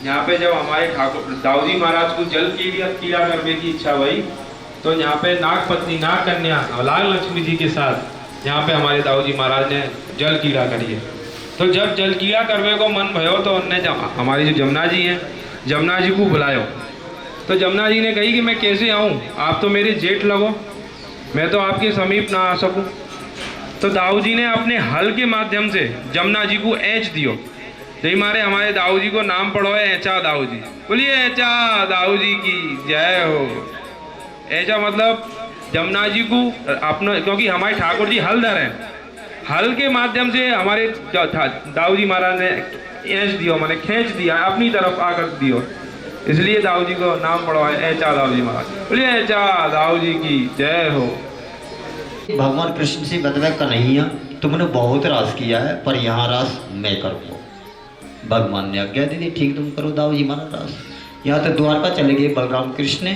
यहाँ पे जब हमारे ठाकुर दाऊजी महाराज को जल कीड़ा करने की इच्छा हुई तो यहाँ पे नागपत्नी नाग कन्या लाल लक्ष्मी जी के साथ यहाँ पे हमारे दाऊजी महाराज ने जल कीड़ा करी है। तो जब जल कीड़ा करने को मन भयो तो उनने हमारी जो जमुना जी हैं, जमुना जी को बुलायो। तो जमुना जी ने कही कि मैं कैसे आऊँ, आप तो मेरे जेठ लगो, मैं तो आपके समीप ना आ सकूँ। तो दाऊ जी ने अपने हल के माध्यम से जमुना जी को ऐच दियो। यही मारे हमारे दाऊ जी को नाम पढ़ो है ऐचा दाऊ जी। बोलिए ऐचा दाऊ जी की जय हो। ऐचा मतलब जमुना जी को अपना, क्योंकि हमारे ठाकुर जी हलधर हैं, हल के माध्यम से हमारे दाऊ जी महाराज ने ऐच दियो, मैंने खींच दिया अपनी तरफ आकर दियो, इसलिए दाऊ जी को नाम पढ़ो है ऐचा दाऊ जी महाराज। बोलिए ऐचा दाऊ जी की जय हो। भगवान कृष्ण से बतवा कन्हैया तुमने बहुत रास किया है पर यहाँ रास मैं करूँगा। भगवान ने आज्ञा दी थी, ठीक तुम करो दाऊ जी महाराज रास। यहाँ तो द्वारका चले गए बलराम कृष्ण ने,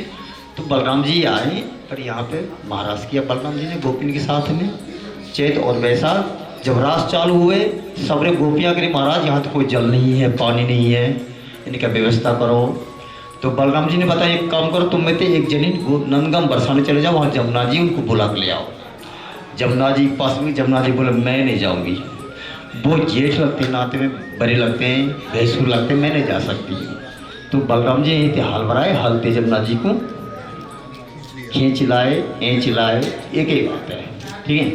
तो बलराम जी आए पर यहाँ पे महाराज किया बलराम जी ने गोपिन के साथ में। चैत और वैशाख जब रास चालू हुए सबरे गोपियाँ करे महाराज यहाँ तो कोई जल नहीं है, पानी नहीं है, इनका व्यवस्था करो। तो बलराम जी ने बताया एक काम करो, तुम में से एक जनी नंदगाम बरसाने चले जाओ, वहाँ जमुना जी उनको बुला के ले आओ। जमुना जी पास में, जमुना जी बोले मैं नहीं जाऊंगी, वो जेठ लगते हैं, नाते में बड़े लगते हैं, भैंसुर लगते हैं, मैं नहीं जा सकती। तो बलराम जी यहीं थे हल भराए, हल थे जमुना जी को खींच लाए, एंच लाए, एक ही बात है, ठीक है।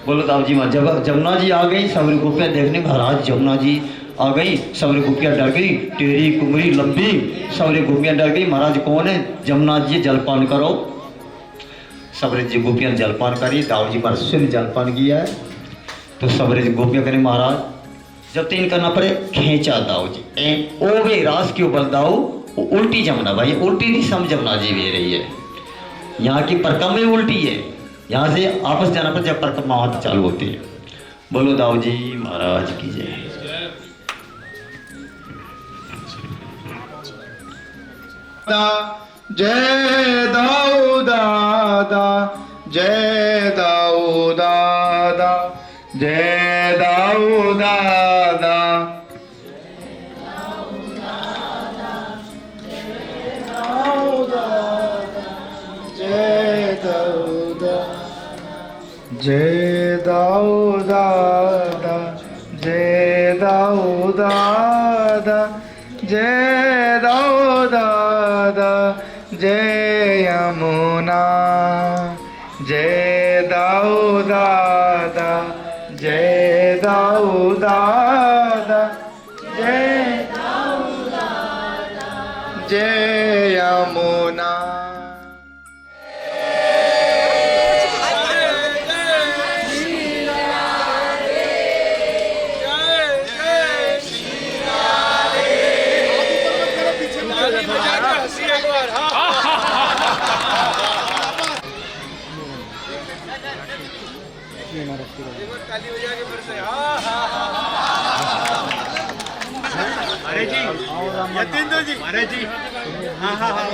बोलो दाऊ जी माँ, जब जमुना जी आ गई सबरी गोपियाँ देखने, महाराज जमुना जी आ गई, सबरी गोपियाँ डर गई, टेढ़ी कुमरी लंबी सबरी गोपियाँ डर गई। महाराज कौन है? जमुना जी जलपान करो। सबरे जी गोपियाँ जलपान करी, दाऊ जी महाराज से जलपान किया है। तो सबरे जी गोपियाँ करें महाराज जब तीन करना पड़े खींचा दाऊ जी ओ वे रास क्यों बल दाऊ उल्टी जमुना, भाई उल्टी दिशा में जमुना जी भी रही है, यहाँ की परिक्रमा उल्टी है, यहाँ से आपस जाना पर जब परिक्रमा वहाँ चालू होती है। बोलो दाऊ जी महाराज की जय। जय दाऊ दादा, जय दाऊ दादा, जय दाऊ दादा, जय दाऊ दादा, जय दाऊ दादा, जय दाऊ दादा, जय दाऊ दादा, जय यमुना, जय दाऊ दादा, जय दाऊ दादा, जय दाऊ दादा, जय यमुना। अरे जी यतीन्द्र जी, अरे जी हाँ हाँ हाँ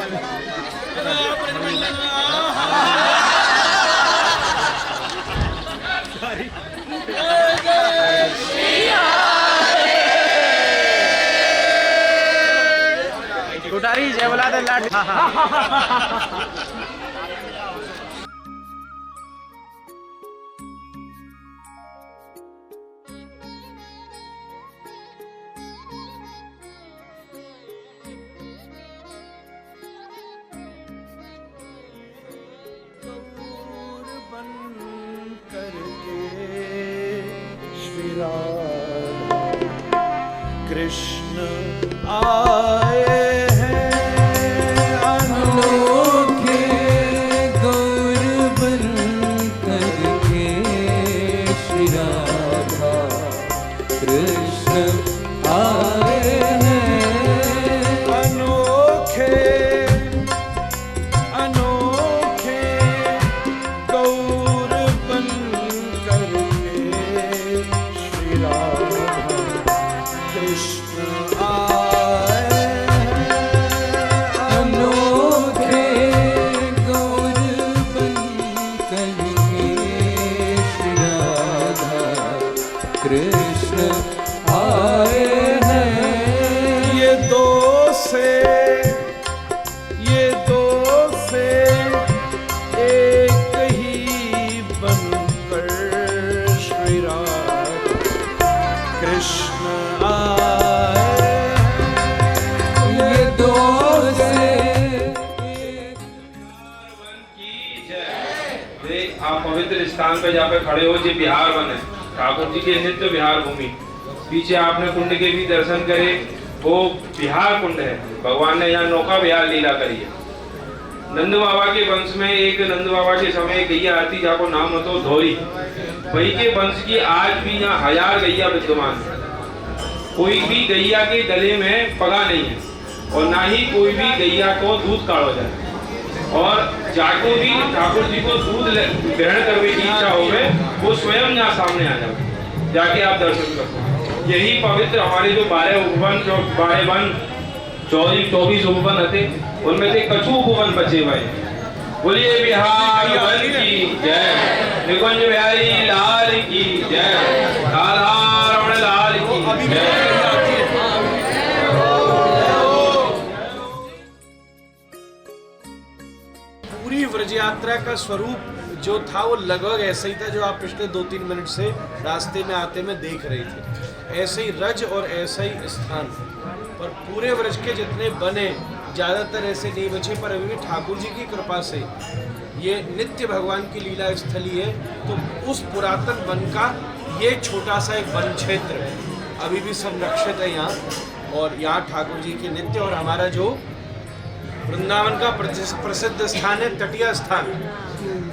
कुटारी जय बोला दे लाट। कृष्ण आए हैं अनोखे गौर बन करके, श्री राधा कृष्ण आए हैं अनोखे अनोखे गौर बन करके, श्री राधा कृष्ण आए कहीं श्री राधा कृष्ण आए हैं। ये दो से एक ही बनकर श्री राधा कृष्ण आए हैं। ये दो से आप पवित्र स्थान पे जाकर खड़े हो, जी बिहार वन है, ठाकुर जी के नित्य विहार भूमि। पीछे आपने कुंड के भी दर्शन करे, वो बिहार कुंड है। भगवान ने यहाँ नौका विहार लीला करी है। नंद बाबा के वंश में एक नंद बाबा के समय गैया आती जाको नाम હતો धोरी। वही के वंश की आज भी यहाँ 1000 गैया विद्यमान है। कोई भी गैया के गले में पगा नहीं है और ना ही कोई भी गैया को दूध काढ़ो जाए। और जाको भी ठाकुर जी को दूध ग्रहण करने की इच्छा हो वो स्वयं यहाँ सामने आ जाओ, जाके आप दर्शन करो। यही पवित्र हमारे जो 12 उपवन, जो 12 वन 24 उपवन थे, उनमें से कछु उपवन बचे हुए। बोलिए बिहार वन की जय, निकुंज बिहारी लाल की जय, राधा रमण लाल की जय। पूरी व्रज यात्रा का स्वरूप जो था वो लगभग ऐसा ही था जो आप पिछले 2-3 मिनट से रास्ते में आते में देख रहे थे। ऐसे ही रज और ऐसा ही स्थान, पर पूरे व्रज के जितने बने ज़्यादातर ऐसे नहीं बचे, पर अभी भी ठाकुर जी की कृपा से ये नित्य भगवान की लीला स्थली है। तो उस पुरातन वन का ये छोटा सा एक वन क्षेत्र अभी भी संरक्षित है यहाँ, और यहाँ ठाकुर जी के नित्य, और हमारा जो वृंदावन का प्रसिद्ध स्थान है तटीय स्थान,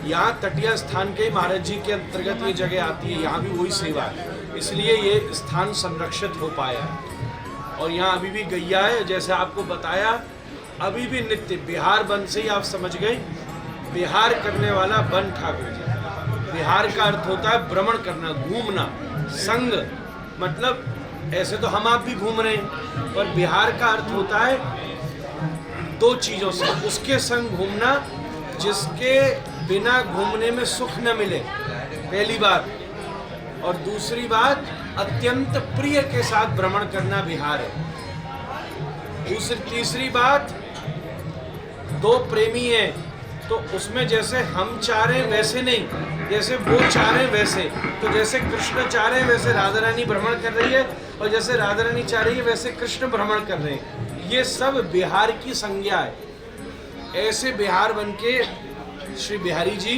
यहाँ तटीय स्थान के महाराज जी के अंतर्गत ये जगह आती है। यहाँ भी वही सेवा है, इसलिए ये स्थान संरक्षित हो पाया है। और यहाँ अभी भी गैया है, जैसे आपको बताया, अभी भी नित्य बिहार वन से ही आप समझ गए, बिहार करने वाला वन ठाकुर जी। बिहार का अर्थ होता है भ्रमण करना, घूमना। संग मतलब ऐसे तो हम आप भी घूम रहे हैं, पर बिहार का अर्थ होता है 2 चीज़ों से, उसके संग घूमना जिसके बिना घूमने में सुख न मिले, पहली बात, और दूसरी बात अत्यंत प्रिय के साथ भ्रमण करना बिहार है। तीसरी बात, 2 प्रेमी हैं तो उसमें जैसे हम चाह रहे हैं वैसे नहीं, जैसे वो चाह रहे हैं वैसे। तो जैसे कृष्ण चाह रहे हैं वैसे राधा रानी भ्रमण कर रही है, और जैसे राधा रानी चाह रही है वैसे कृष्ण भ्रमण कर रहे हैं। ये सब बिहार की संज्ञा है। ऐसे बिहार बन के श्री बिहारी जी,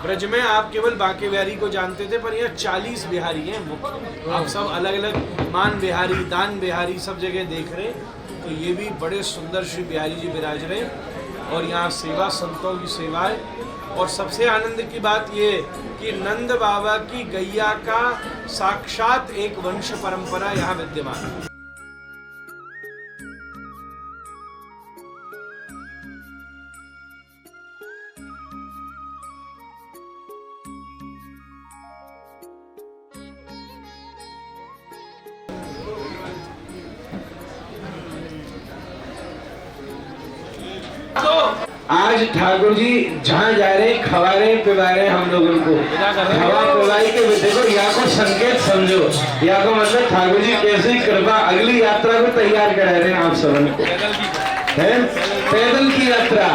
ब्रज में आप केवल बांके बिहारी को जानते थे, पर यहाँ 40 बिहारी हैं मुख्य। आप सब अलग अलग मान बिहारी, दान बिहारी सब जगह देख रहे हैं। तो ये भी बड़े सुंदर श्री बिहारी जी विराज रहे, और यहाँ सेवा संतों की सेवा है। और सबसे आनंद की बात ये कि नंद बाबा की गैया का साक्षात एक वंश परंपरा यहाँ विद्यमान है। आज ठाकुर जी जहाँ जा रहे खवा रहे पिला रहे हम लोगों को, खवा पिलाई के देखो, या को संकेत समझो, या को मतलब ठाकुर जी कैसी कृपा अगली यात्रा को तैयार करा रहे हैं आप सबन को, है पैदल की यात्रा।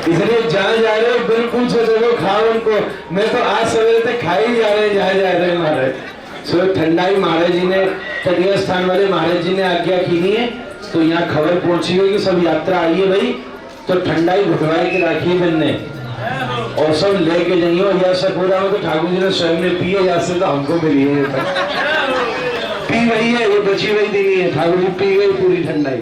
इसलिए जहाँ जा रहे हो बिल्कुल से देखो, खाओ उनको। मैं तो आज सवेरे तक खा ही जा रहे हैं जहाँ जा रहे हैं महाराज। सो ठंडाई महाराज जी ने, तटीय स्थान वाले महाराज जी ने आज्ञा की नहीं है, तो यहाँ खबर पहुंची हुई कि सब यात्रा आई है भाई, तो ठंडाई घुटवाई के राखी बनने और सब लेके जाइए। या सकोरा में तो ठाकुर जी ने स्वयं ने पिए, या से तो हमको मिली है, पी वही है, ये बची हुई देनी है, ठाकुर जी पी गई पूरी ठंडाई।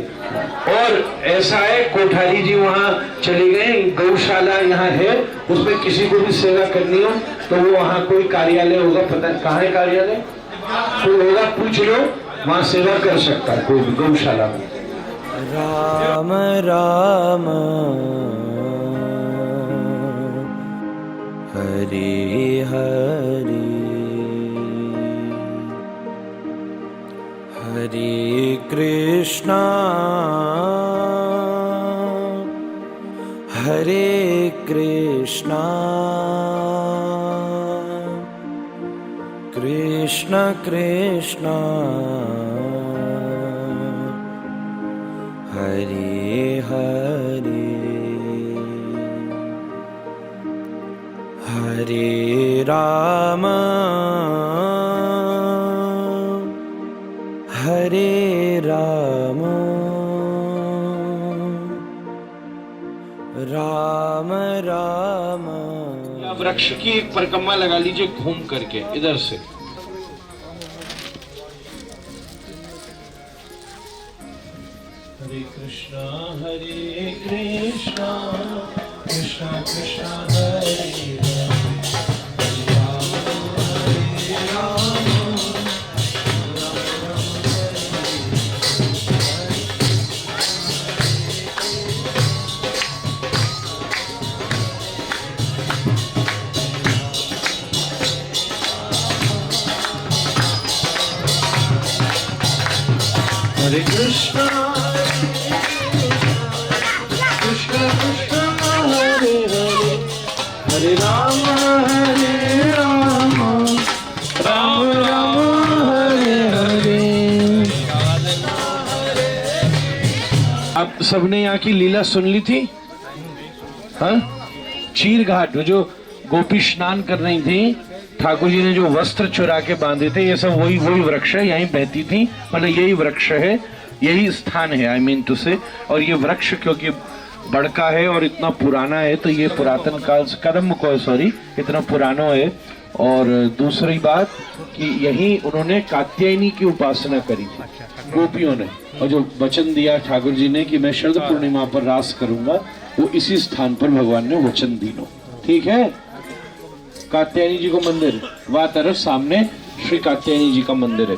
और ऐसा है, कोठारी जी वहाँ चले गए, गौशाला यहाँ है, उसमें किसी को भी सेवा करनी हो तो वो वहाँ कोई कार्यालय होगा, पता कहाँ है कार्यालय, कोई होगा पूछ लो, वहाँ सेवा कर सकता है कोई भी गौशाला में। राम राम हरे हरे, हरे कृष्णा हरे कृष्णा कृष्णा कृष्ण कृष्ण हरे हरे हरे राम हरे राम राम राम। वृक्ष की एक परिक्रमा लगा लीजिए घूम करके इधर से। हरे कृष्णा कृष्णा कृष्णा कृष्णा हरे हरे कृष्णा कृष्णा कृष्णा हरे हरे हरे राम राम राम हरे हरे। आप सबने यहाँ की लीला सुन ली थी? हाँ, चीर घाट में जो गोपी स्नान कर रही थी, ठाकुर जी ने जो वस्त्र चुरा के बांधे थे, ये सब वही वृक्ष है, यहीं बहती थी, मतलब यही वृक्ष है, यही स्थान है, आई मीन टू से। और ये वृक्ष क्योंकि बड़का है और इतना पुराना है, तो ये पुरातन काल से कदम को सॉरी इतना पुराना है। और दूसरी बात कि यही उन्होंने कात्यायनी की उपासना करी थी गोपियों ने, और जो वचन दिया ठाकुर जी ने कि मैं शरद पूर्णिमा पर रास करूंगा, वो इसी स्थान पर भगवान ने वचन दिया। ठीक है, कात्यायनी जी को मंदिर वह तरफ सामने श्री कात्यायनी जी का मंदिर है।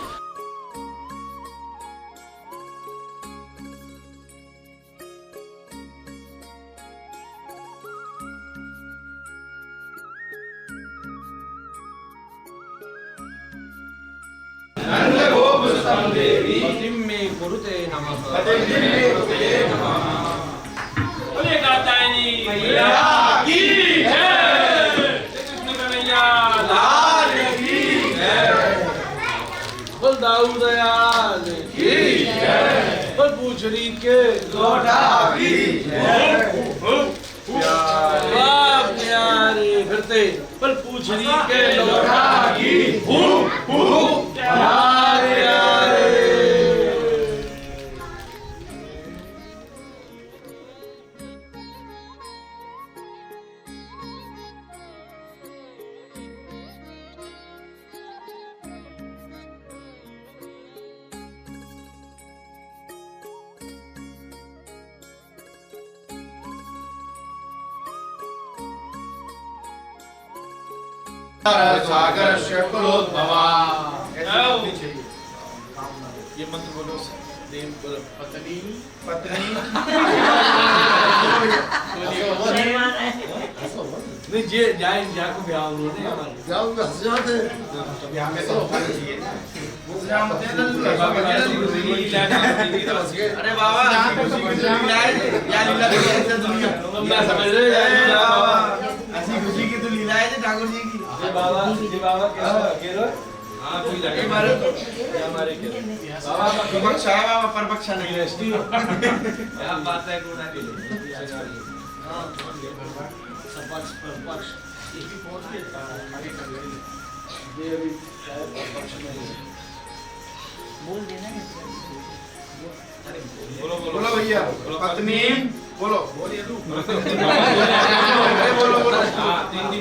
दयाल की जय, पूछरी के लोटा की जय, प्यारे फिरते पर पूछरी के लोटा की प्यारे। सागर से कुलोद्भवा। ये मंत्र बोलो, पत्नी पत्नी नहीं जे जाए जाको ब्याह उन्होंने हमारे ब्याह में हंस जाते ब्याह में तो होना चाहिए। अरे बाबा क्या लीला मैं समझ रहे ऐसी खुशी की तो लीला है ठाकुर जी की। बाबा केरो हाँ कोई लगे हमारे के बाबा विपक्ष है, बाबा परपक्ष नहीं है इसलिए क्या बात है कोना के लिए हां सपक्ष परपक्ष एक ही पहुंच के आगे कर लेंगे ये अभी परपक्ष नहीं है। बोल देना है बोलो बोलो भैया पत्नी बोलो बोलिए तू बोलो बोलो हां 3 दिन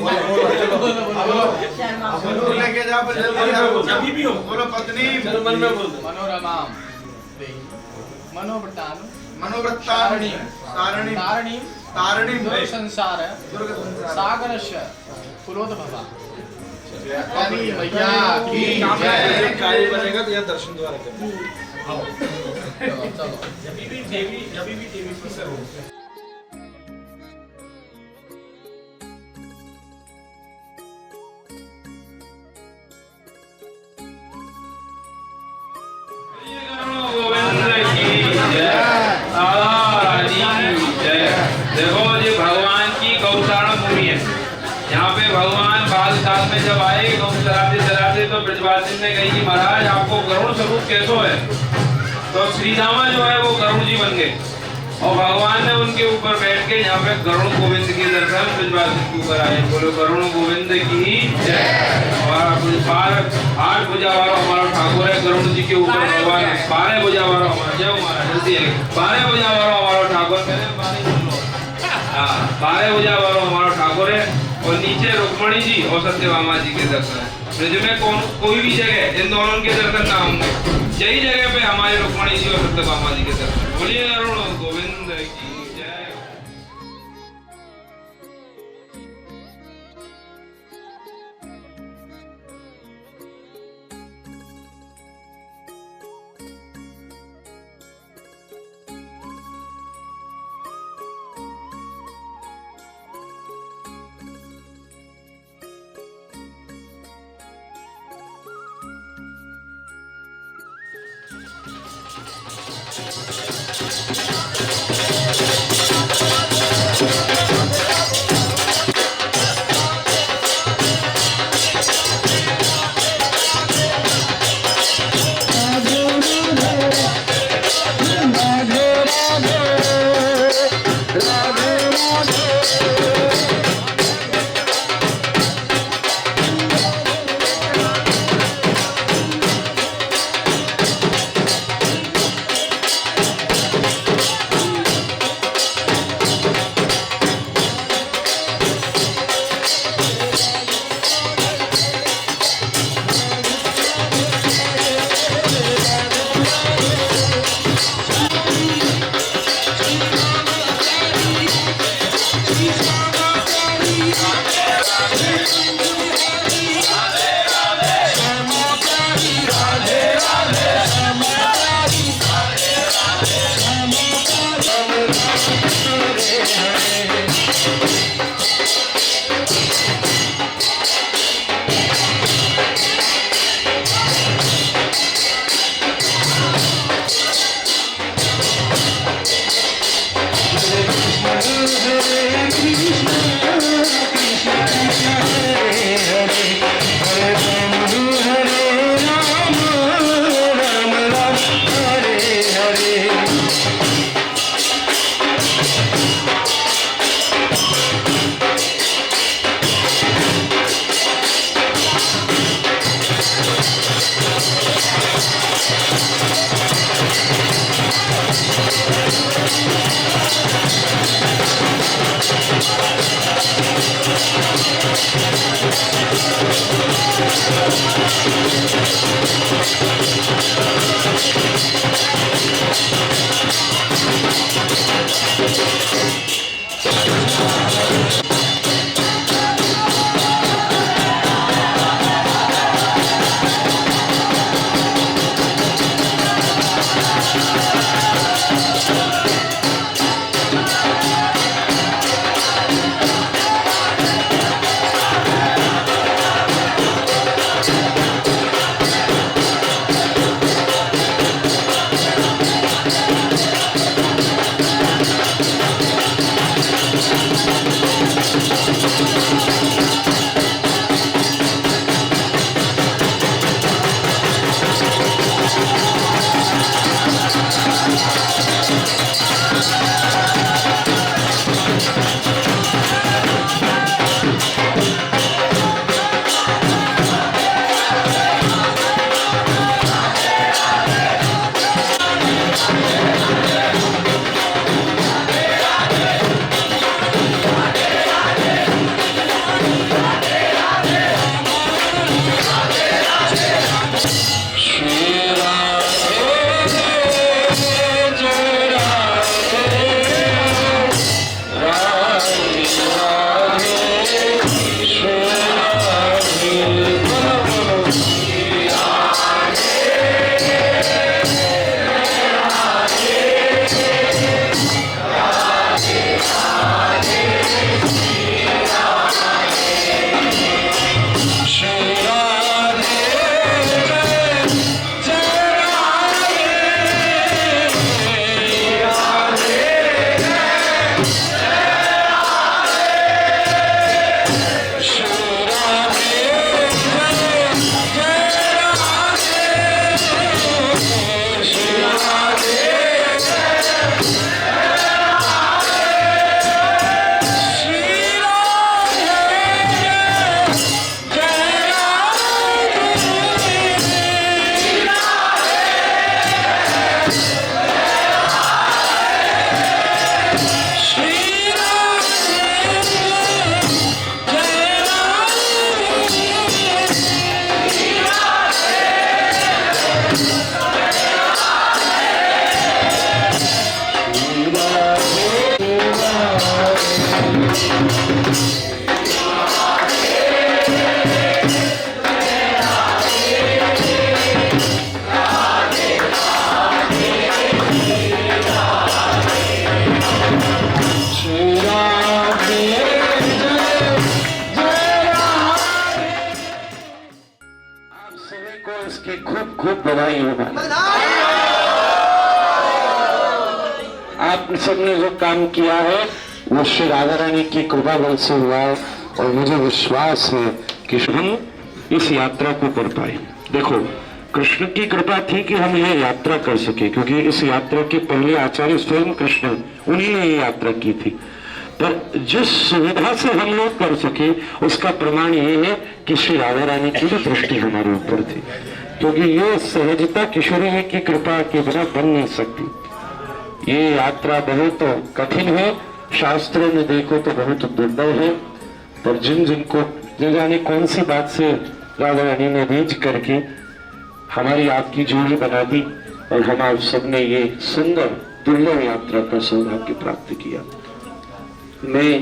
बोलो लेके जा पर जल्दी भी हो बोलो पत्नी चलो मन में बोल मनोरमा मनोव्रतान मनोव्रतारणी तारणी तारणी तारणी दुर्ग संसार सागरस्य कुलोद्भवा। यानी भैया की जय। कार्य बनेगा तो यह दर्शन द्वारा करना। चलो जब भी देवी की सर्व देखो ये भगवान की गौशाला भूमि है, यहाँ पे भगवान बाल काल में जब आए गौ चराते तो ब्रजवासी ने कही कि महाराज आपको गरुड़ स्वरूप कैसो है। तो श्री रामा जो है वो गरुड़ जी बन गए और भगवान ने उनके ऊपर बैठ के यहाँ पे गरुड़ गोविंद के दर्शन ब्रजवासी को कराए। बोलो गरुड़ गोविंद की जय। और 8 भुजा वाला हमारा ठाकुर है गरुड़ जी के ऊपर भगवान 12 भुजा वाला हमारा जय हमारा जल्दी है 12 भुजा वाला हमारा ठाकुर 12 भुजा वाला हमारा ठाकुर है। और नीचे रुक्मणी जी और सत्यभामा जी के दर्शन है। ब्रज में कोई भी जगह इन दोनों के दर्शन ना होंगे, यही जगह पे हमारे रुक्मणी जी और सत्यभामा जी के दर्शन। बोलिए गरुड़ गोविंद की जय। की खूब खूब बधाई हो। आप सबने जो काम किया है वो श्री राधा रानी की कृपा बल से हुआ है और मुझे विश्वास है कि हम इस यात्रा को कर पाए। देखो, कृष्ण की कृपा थी कि हम ये यात्रा कर सके, क्योंकि इस यात्रा के पहले आचार्य स्वयं कृष्ण, उन्हीं ने ये यात्रा की थी। पर जिस सुविधा से हम लोग कर सके उसका प्रमाण ये है कि श्री राधा रानी की भी दृष्टि हमारे ऊपर थी, क्योंकि ये सहजता किशोरी जी की कृपा के बिना बन नहीं सकती। ये यात्रा बहुत कठिन है, शास्त्रों में देखो तो बहुत दुर्लभ है, पर जिनको न जाने कौन सी बात से राधा रानी ने रीझ करके हमारी आपकी जोड़ी बना दी और हम आप सबने ये सुंदर दुर्लभ यात्रा का सौभाग्य प्राप्त किया। मैं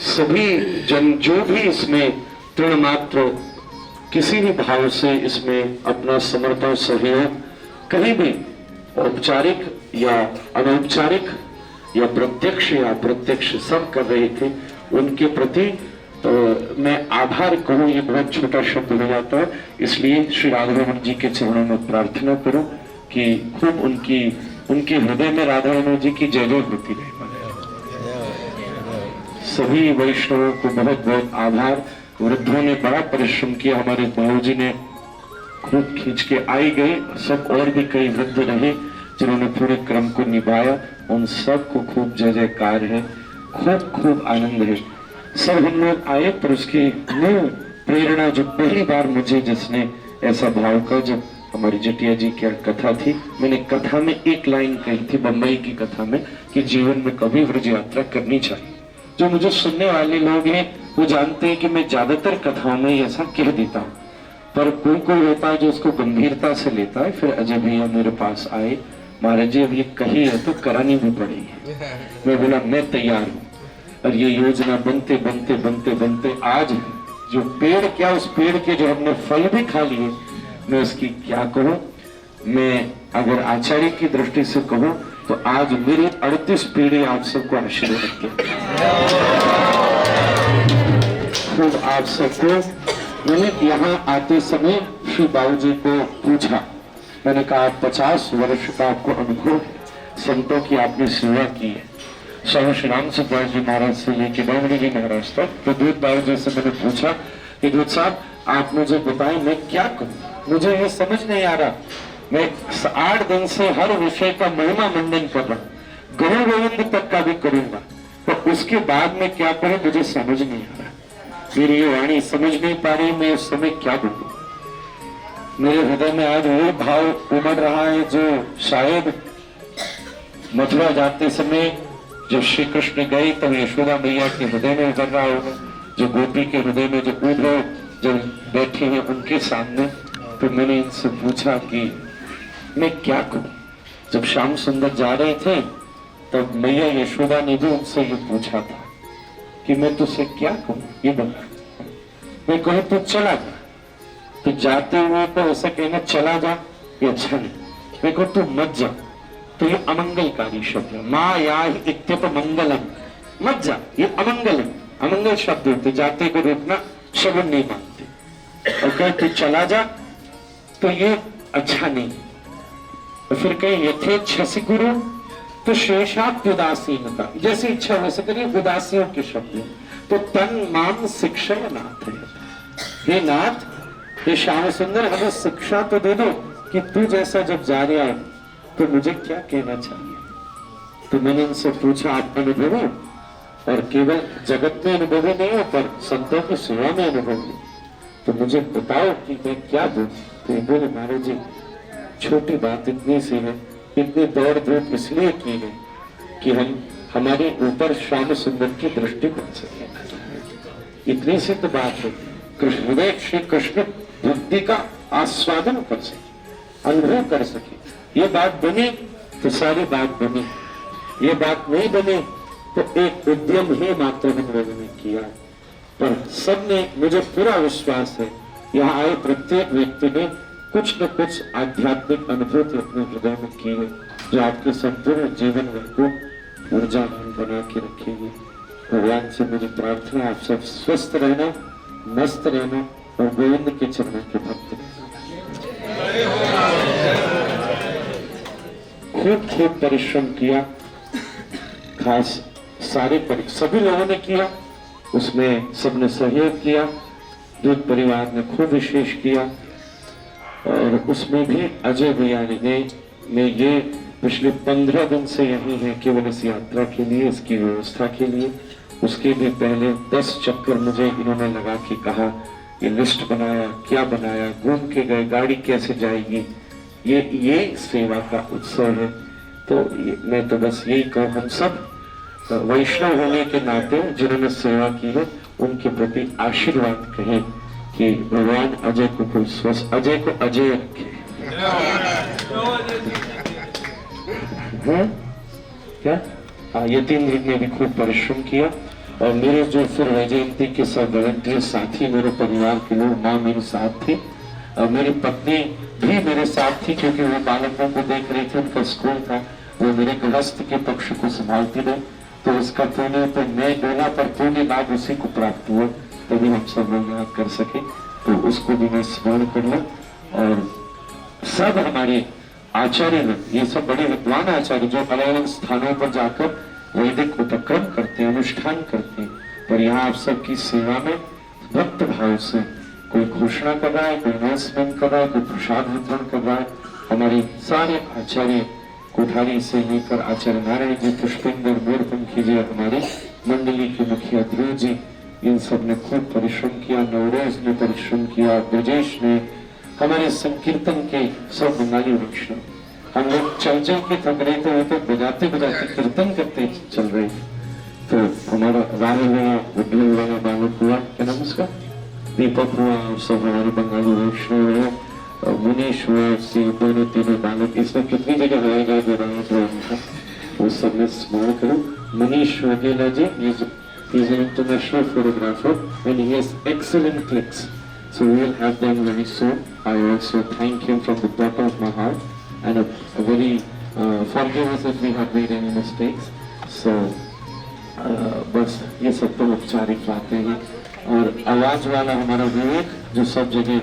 सभी जन जो भी इसमें तृण मात्र किसी भी भाव से इसमें अपना समर्पण सहयोग कहीं भी औपचारिक या अनौपचारिक या प्रत्यक्ष या अप्रत्यक्ष सब कर रहे थे, उनके प्रति तो मैं आभार कहूँ ये बहुत छोटा शब्द हो जाता है, इसलिए श्री राधा रमन जी के चरणों में प्रार्थना करूं कि खूब उनके हृदय में राधा रमन जी की जय जय होती रहे। सभी वैष्णवों को बहुत बहुत आभार। वृद्धों ने बड़ा परिश्रम किया, हमारे बाबू जी ने खूब खींच के आई गए, सब और भी कई वृद्ध रहे जिन्होंने पूरे क्रम को निभाया, उन सबको खूब जय जयकार है, खूब खूब आनंद है। सब हम लोग आए, पर उसकी मूल प्रेरणा जो पहली बार मुझे जिसने ऐसा भाव का, जब हमारी जटिया जी की कथा थी, मैंने कथा में एक लाइन कही थी बम्बई की कथा में कि जीवन में कभी व्रज यात्रा करनी चाहिए। जो मुझे सुनने वाले लोग हैं वो जानते हैं कि मैं ज्यादातर कथाओं में ऐसा कह देता हूँ, पर कोई कोई होता है जो उसको गंभीरता से लेता है। फिर अजय भैया मेरे पास आए, महाराज जी अब ये कही है तो करानी भी पड़ेगी। मैं बोला मैं तैयार हूँ। और ये योजना बनते बनते बनते बनते आज जो पेड़, क्या उस पेड़ के जो हमने फल भी खा लिए, मैं उसकी क्या कहूँ। मैं अगर आचार्य की दृष्टि से कहूँ तो आज मेरी 38 पीढ़ी आप सबको आशीर्वाद के खूब आप सबको। मैंने यहाँ आते समय श्री बाबू जी को पूछा, मैंने कहा 50 वर्ष का आपको अनुभव है, संतों की आपने सेवा की है, स्वामी श्री राम सुखदास जी महाराज से लेके बावड़ी जी महाराज तक। तो दूध बाबू जी से मैंने पूछा कि दूध साहब आप मुझे बताएं मैं क्या करूं, मुझे ये समझ नहीं आ रहा। मैं 8 दिन से हर विषय का महिमा मंडन कर रहा हूँ, गुरु गोविंद तक का भी करूंगा, तो उसके बाद में क्या करूं मुझे समझ नहीं आ रहा। मेरी ये वाणी समझ नहीं पा रही, मैं उस समय क्या बोलूं। मेरे हृदय में आज वो भाव उमड़ रहा है जो शायद मथुरा जाते समय जब श्री कृष्ण गए तब यशोदा मैया के हृदय में उतर रहा होगा, जो गोपी के हृदय में जो उद्धव जब बैठे हैं उनके सामने। तो मैंने इनसे पूछा कि मैं क्या कहूं। जब श्याम सुंदर जा रहे थे तब मैया यशोदा ने भी उनसे ये पूछा था कि मैं तुझसे क्या कहूं, ये बता। मैं कहूं तू चला जा, तो जाते हुए तो ऐसा कहना चला जा ये अच्छा नहीं। मैं कहूं तू मत जा, तो ये अमंगलकारी शब्द है। माँ या इत्यप मंगलम, मत जा, ये अमंगल है, अमंगल शब्द होते, जाते को रोकना, शब्द नहीं मानते। और कहे तू चला जा तो ये अच्छा नहीं। तो फिर कहे यथेच्छसि गुरु तो शेषात् उदासीनता, जैसी इच्छा हो सके उदासियों के शब्द। तो तन मान शिक्षा नाथ है, हे नाथ हे श्याम सुंदर हमें शिक्षा तो दे दो कि तू जैसा जब जा रहा है तो मुझे क्या कहना चाहिए। तो मैंने उनसे पूछा आप अनुभवी, और केवल जगत में अनुभवी नहीं हो पर संतों की सेवा में अनुभवी, तो मुझे बताओ कि मैं क्या बोलूं। तो बोले महाराज जी छोटी बात इतनी सी है, इतनी दौड़ धूप इसलिए की है कि हम हमारे ऊपर श्याम सुंदर की दृष्टि बन सके। इतनी सी तो बात है, कृष्ण हृदय श्री कृष्ण बुद्धि का आस्वादन कर सके, अनुभव कर सके। ये बात बनी तो सारी बात बनी, ये बात नहीं बनी तो एक उद्यम ही मात्र हम लोगों ने किया। पर सबने, मुझे पूरा विश्वास है यहाँ आए प्रत्येक व्यक्ति ने कुछ न कुछ आध्यात्मिक अनुभूति अपने हृदय में की है, जो आपके संपूर्ण जीवन को ऊर्जावान बना के रखेगी। भगवान से मेरी प्रार्थना आप सब स्वस्थ रहना, मस्त रहना और गोविंद के चरणों के भक्त रहना। खूब परिश्रम किया, खास सभी लोगों ने किया, उसमें सबने सहयोग किया। दूध परिवार ने खूब विशेष किया और उसमें भी अजय भैया ने ये पिछले 15 दिन से यही है केवल इस यात्रा के लिए, इसकी व्यवस्था के लिए। उसके भी पहले 10 चक्कर मुझे इन्होंने लगा के कहा, ये लिस्ट बनाया, क्या बनाया, घूम के गए, गाड़ी कैसे जाएगी, ये सेवा का उत्सव है। तो मैं तो बस यही कहूँ, हम सब वैष्णव होने के नाते जिन्होंने सेवा की है उनके प्रति आशीर्वाद कहें कि भगवान अजय को कोई स्वस्थ, अजय को अजय रखे। क्या यतीन्द्र ने भी खूब परिश्रम किया और मेरे जो फिर वैजयंती के सब वॉलंटियर साथी, मेरे परिवार के लोग, माँ मेरे साथ थी और मेरी पत्नी भी मेरे साथ थी क्योंकि वो बालकों को देख रही थी, उनका स्कूल था, वो मेरे गृहस्थ के पक्ष को संभालती रही। तो उसका पुण्य तो मैं डोला पर पुण्य लाभ उसी को प्राप्त हुआ, तभी हम सब लोग याद कर सके। तो उसको भी मैं स्मरण कर लूं। और सब हमारे आचार्य लोग, ये सब बड़े विद्वान आचार्य जो अलग अलग स्थानों पर जाकर वैदिक उपक्रम करते हैं, अनुष्ठान करते हैं, पर यहाँ आप सबकी सेवा में भक्त भाव से कोई घोषणा कर रहा है, कोई अनाउंसमेंट कर रहा है, कोई प्रसाद वितरण कर रहा है। हमारे सारे आचार्य कोठारी से लेकर आचार्य नारायण जी, पुष्पेंद्र, मोरपंखी जी, हमारी मंडली के मुखिया ध्रुव जी, इन सब ने खूब परिश्रम किया। नवरोज ने परिश्रम किया, ब्रजेश ने, हमारे संकीर्तन के सब बंगाली वृक्ष, हम लोग चल के थक रहे थे, वो तो बजाते बजाते कीर्तन करते चल रहे थे। तो हमारा राहुल हुआ, उड्डू वाला बालक हुआ, क्या नाम उसका, दीपक हुआ, और सब हमारे बंगाली वैष्णव हुए, मुनीश हुआ, दोनों तीनों बालक, इसमें कितनी जगह रहेगा जो राहुल, वो सब में स्मरण करो। मुनीश वगेला जी, he is an international photographer and he has excellent clicks, so we will have them very soon. I also thank him from the bottom of my heart and a very forgive us if we have made any mistakes. So बस ये सब तो औपचारिक बातें हैं। और आवाज वाला हमारा विवेक जो सब जगह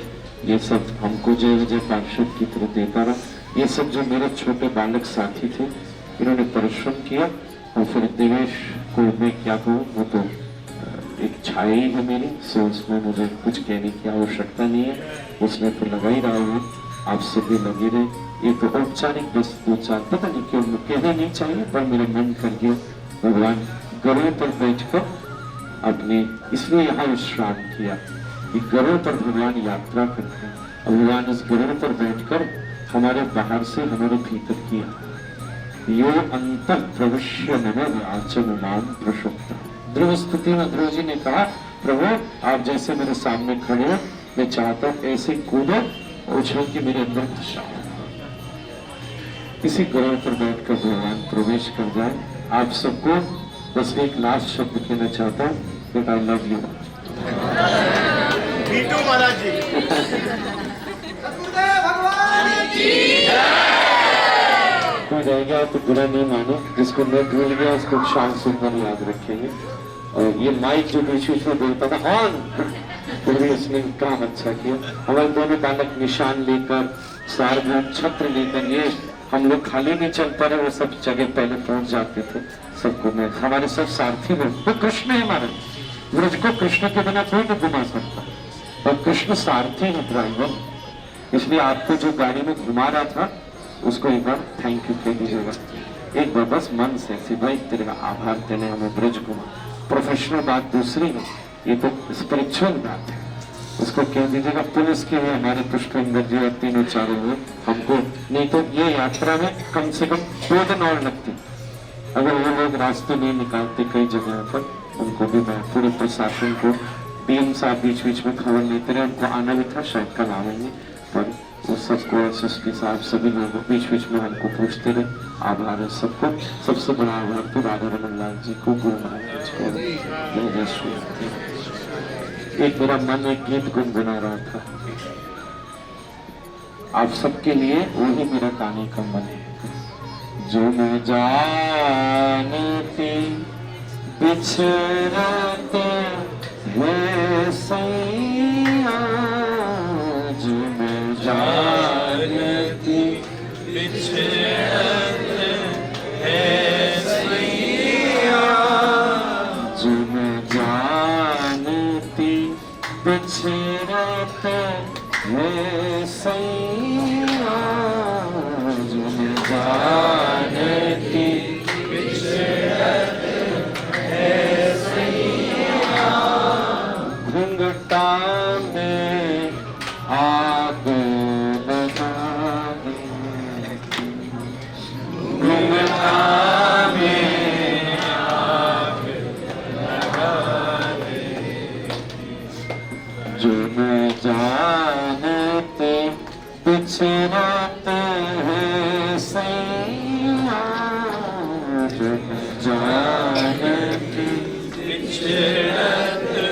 ये सब हमको जय पार्षद की तरह देता रहा, ये सब जो मेरे छोटे बालक साथी थे, इन्होंने परिश्रम किया। और फिर देवेश को मैं क्या कहूँ, वो तो एक छाया ही है मेरी, सो उसमें मुझे कुछ कहने की आवश्यकता नहीं है, उसमें तो लगा ही रहा हूँ, आप सभी लगे रहे। ये तो औपचारिक बस 2-4, पता नहीं क्यों कहना नहीं चाहिए, पर मेरा मन कर गया। भगवान गरुड़ पर बैठकर अपने, इसलिए यहाँ विश्राम किया, गरुड़ पर भगवान यात्रा करते हैं। भगवान इस गरुड़ पर बैठकर हमारे बाहर से हमारे भीतर किया, यो अंतर प्रविश्य नमः आचमनाम प्रशोक्ता। ध्रुव स्तुति में ध्रुव जी ने कहा, प्रभु आप जैसे मेरे सामने खड़े हो, मैं चाहता हूँ ऐसे कूदो उछल के मेरे अंदर दशा। इसी गरुड़ पर बैठकर भगवान प्रवेश कर जाए। आप सबको बस एक लास्ट शब्द कहना चाहता हूँ, that I love you. मीठू महाराज जी। कोई रह गया तो बुरा नहीं मानो, जिसको मैं भूल गया उसको शाम सुंदर याद रखेंगे। और ये माइक जो बीच बीच में बोलता था ऑन, तो भी उसने काम अच्छा किया। हमारे दोनों बालक निशान लेकर, सार्वभौम छत्र लेकर, ये हम लोग खाली नहीं चल पा रहे, वो सब जगह पहले पहुंच जाते थे। सबको मैं, हमारे सब सारथी लोग, वो कृष्ण है हमारे, ब्रज को कृष्ण के बिना कोई नहीं घुमा सकता, और कृष्ण सारथी है, ड्राइवर। इसलिए आपको जो गाड़ी में घुमा रहा था उसको एक बार थैंक यू कह दीजिएगा, एक बार बस मन से, भाई तेरा आभार, तेने हमें ब्रज घुमा। प्रोफेशनल बात दूसरी है, ये तो स्पिरिचुअल बात है, उसको कह दीजिएगा। पुलिस के लिए हमारे पुष्पेंद्र जी और तीनों चारों लोग हमको, नहीं तो ये यात्रा में कम से कम 2 दिन और लगती अगर वो लोग रास्ते नहीं निकालते कई जगह पर। उनको भी मैं, पूरे प्रशासन को, डीएम साहब बीच बीच में खबर लेते रहे, उनको आना भी था, शायद कल आएंगे, पर वो सबको एसएसपी साहब सभी लोग बीच बीच में हमको पूछते रहे। आभार है सबको, सबसे बड़ा आभार तो राधा रमन लाल जी को, गुरु महाराज को। एक मेरा मन एक गीत गुनगुना रहा था आप सबके लिए, वही मेरा गाने का मन है। जो मैं जानती बिछड़ते हैं सैया, जो मैं जानती पिछड़त है सैया जुन जानती पिछड़त है सैया घुंघटा में आग लगा देती घुंघटा में आग लगा जुन जानते पिछड़ते हैं सैया जुन जानते पिछड़ते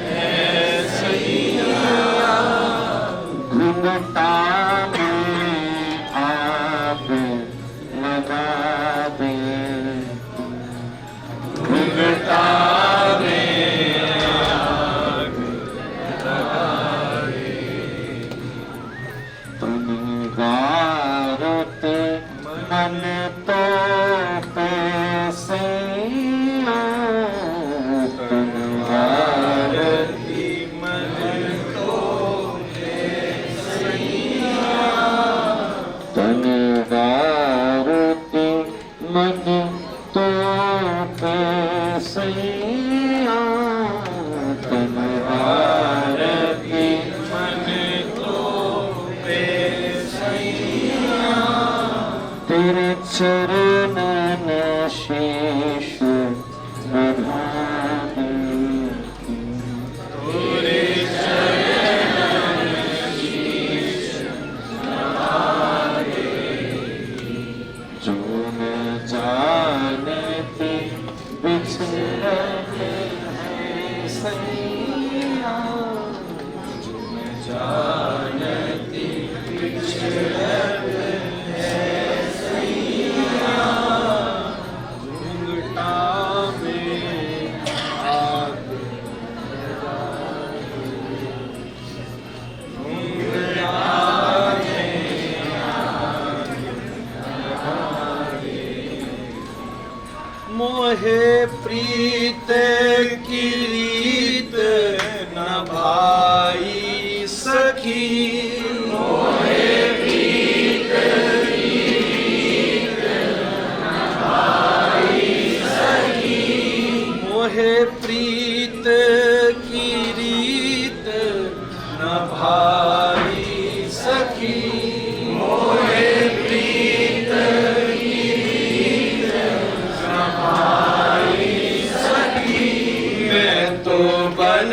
हैं सैया घुंघटा में आग लगा दे घुंघटा मन तो पैसे तनवारती मन तो तनवारती मन तो पैसे तनवारती मन तो तेरे चरणन शीश बना देती तेरे चरणन शीश बना देती जो मैं जानती बिछड़ते हैं सैया जो मैं जानती बिछड़ते मोहे प्रीत की रीत न भाई सखी मोहे प्रीत की रीत न भाई सखी मोहे प्रीत की रीत न भाई सखी मोहे प्रीत बन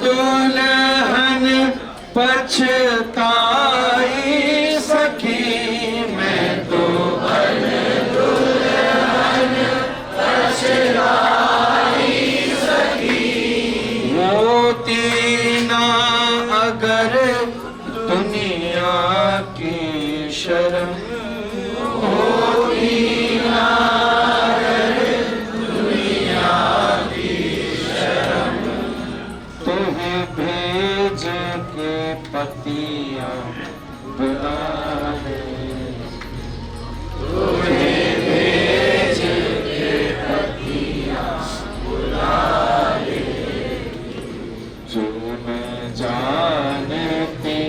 दुल्हन पछताई सखी मैं तो बन दुल्हन पछताई सखी मोती ना अगर दुनिया की शर्म मोती ना भेज के पतिया बुला ले तुम्हें भेज के पतिया बुला ले जो मैं जानती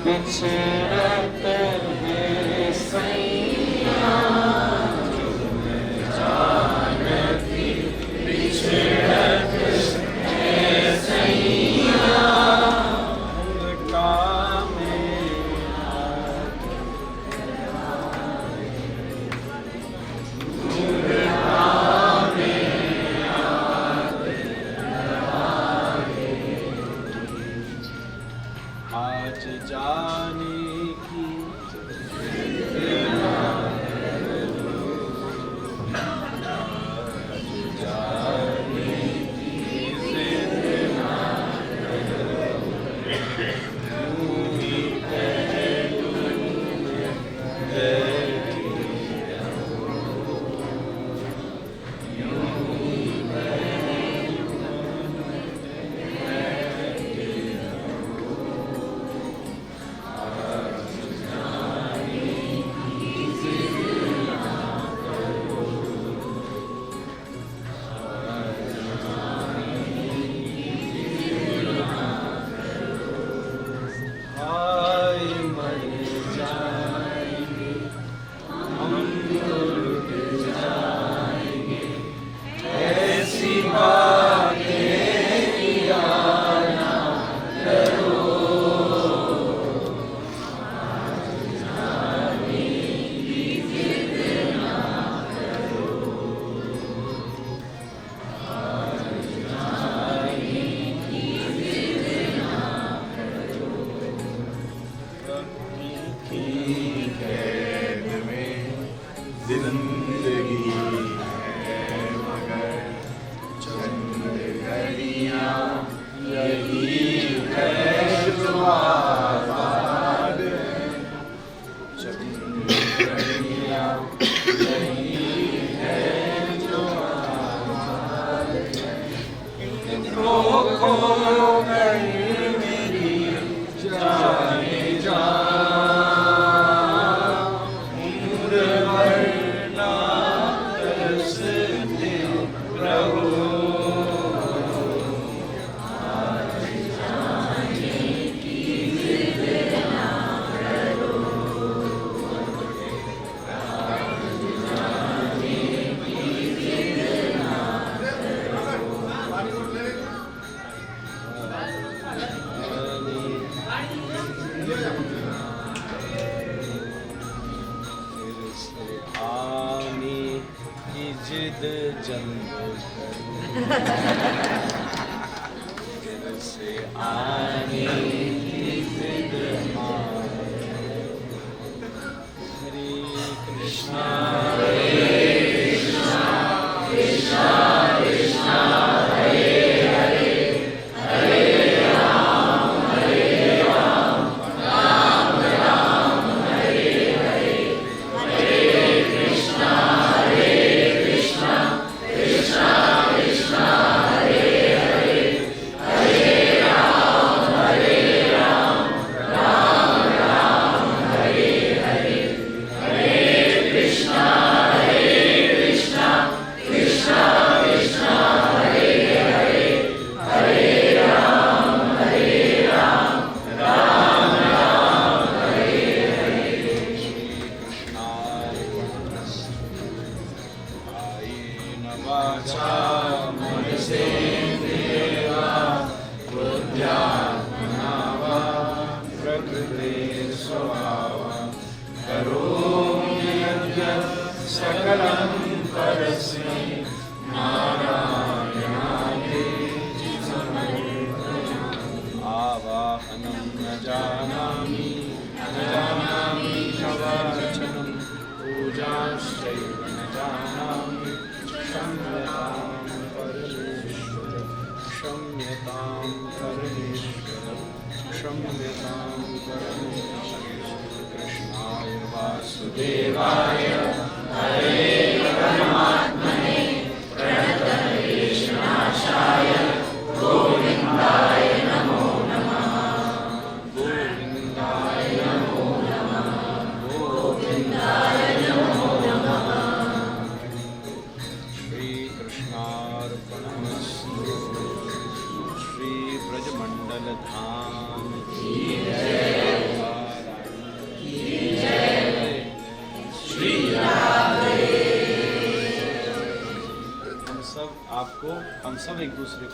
पिछड़ते हैं सैया जो मैं जानती पिछड़ते हैं सैया आज जाने की जिद जंग फिर से आने की जिद मान। हरे कृष्णा आवाहनं न जानामि कवाचनं पूजाश्चैव न जानामि क्षम्यतां परमेश्वर क्षम्यतां परमेश्वर क्षम्यतां परमेश्वर। कृष्णाय वासुदेवाय हरे परमात्मने प्रणतक्लेशनाशाय गोविन्दाय नमो नमः। गोविन्दाय नमो नमः। गोविन्दाय नमो नमः। श्री कृष्णार्पणमस्तु। श्री ब्रजमंडल धाम की जय। श्री राधे। हम सब एक दूसरे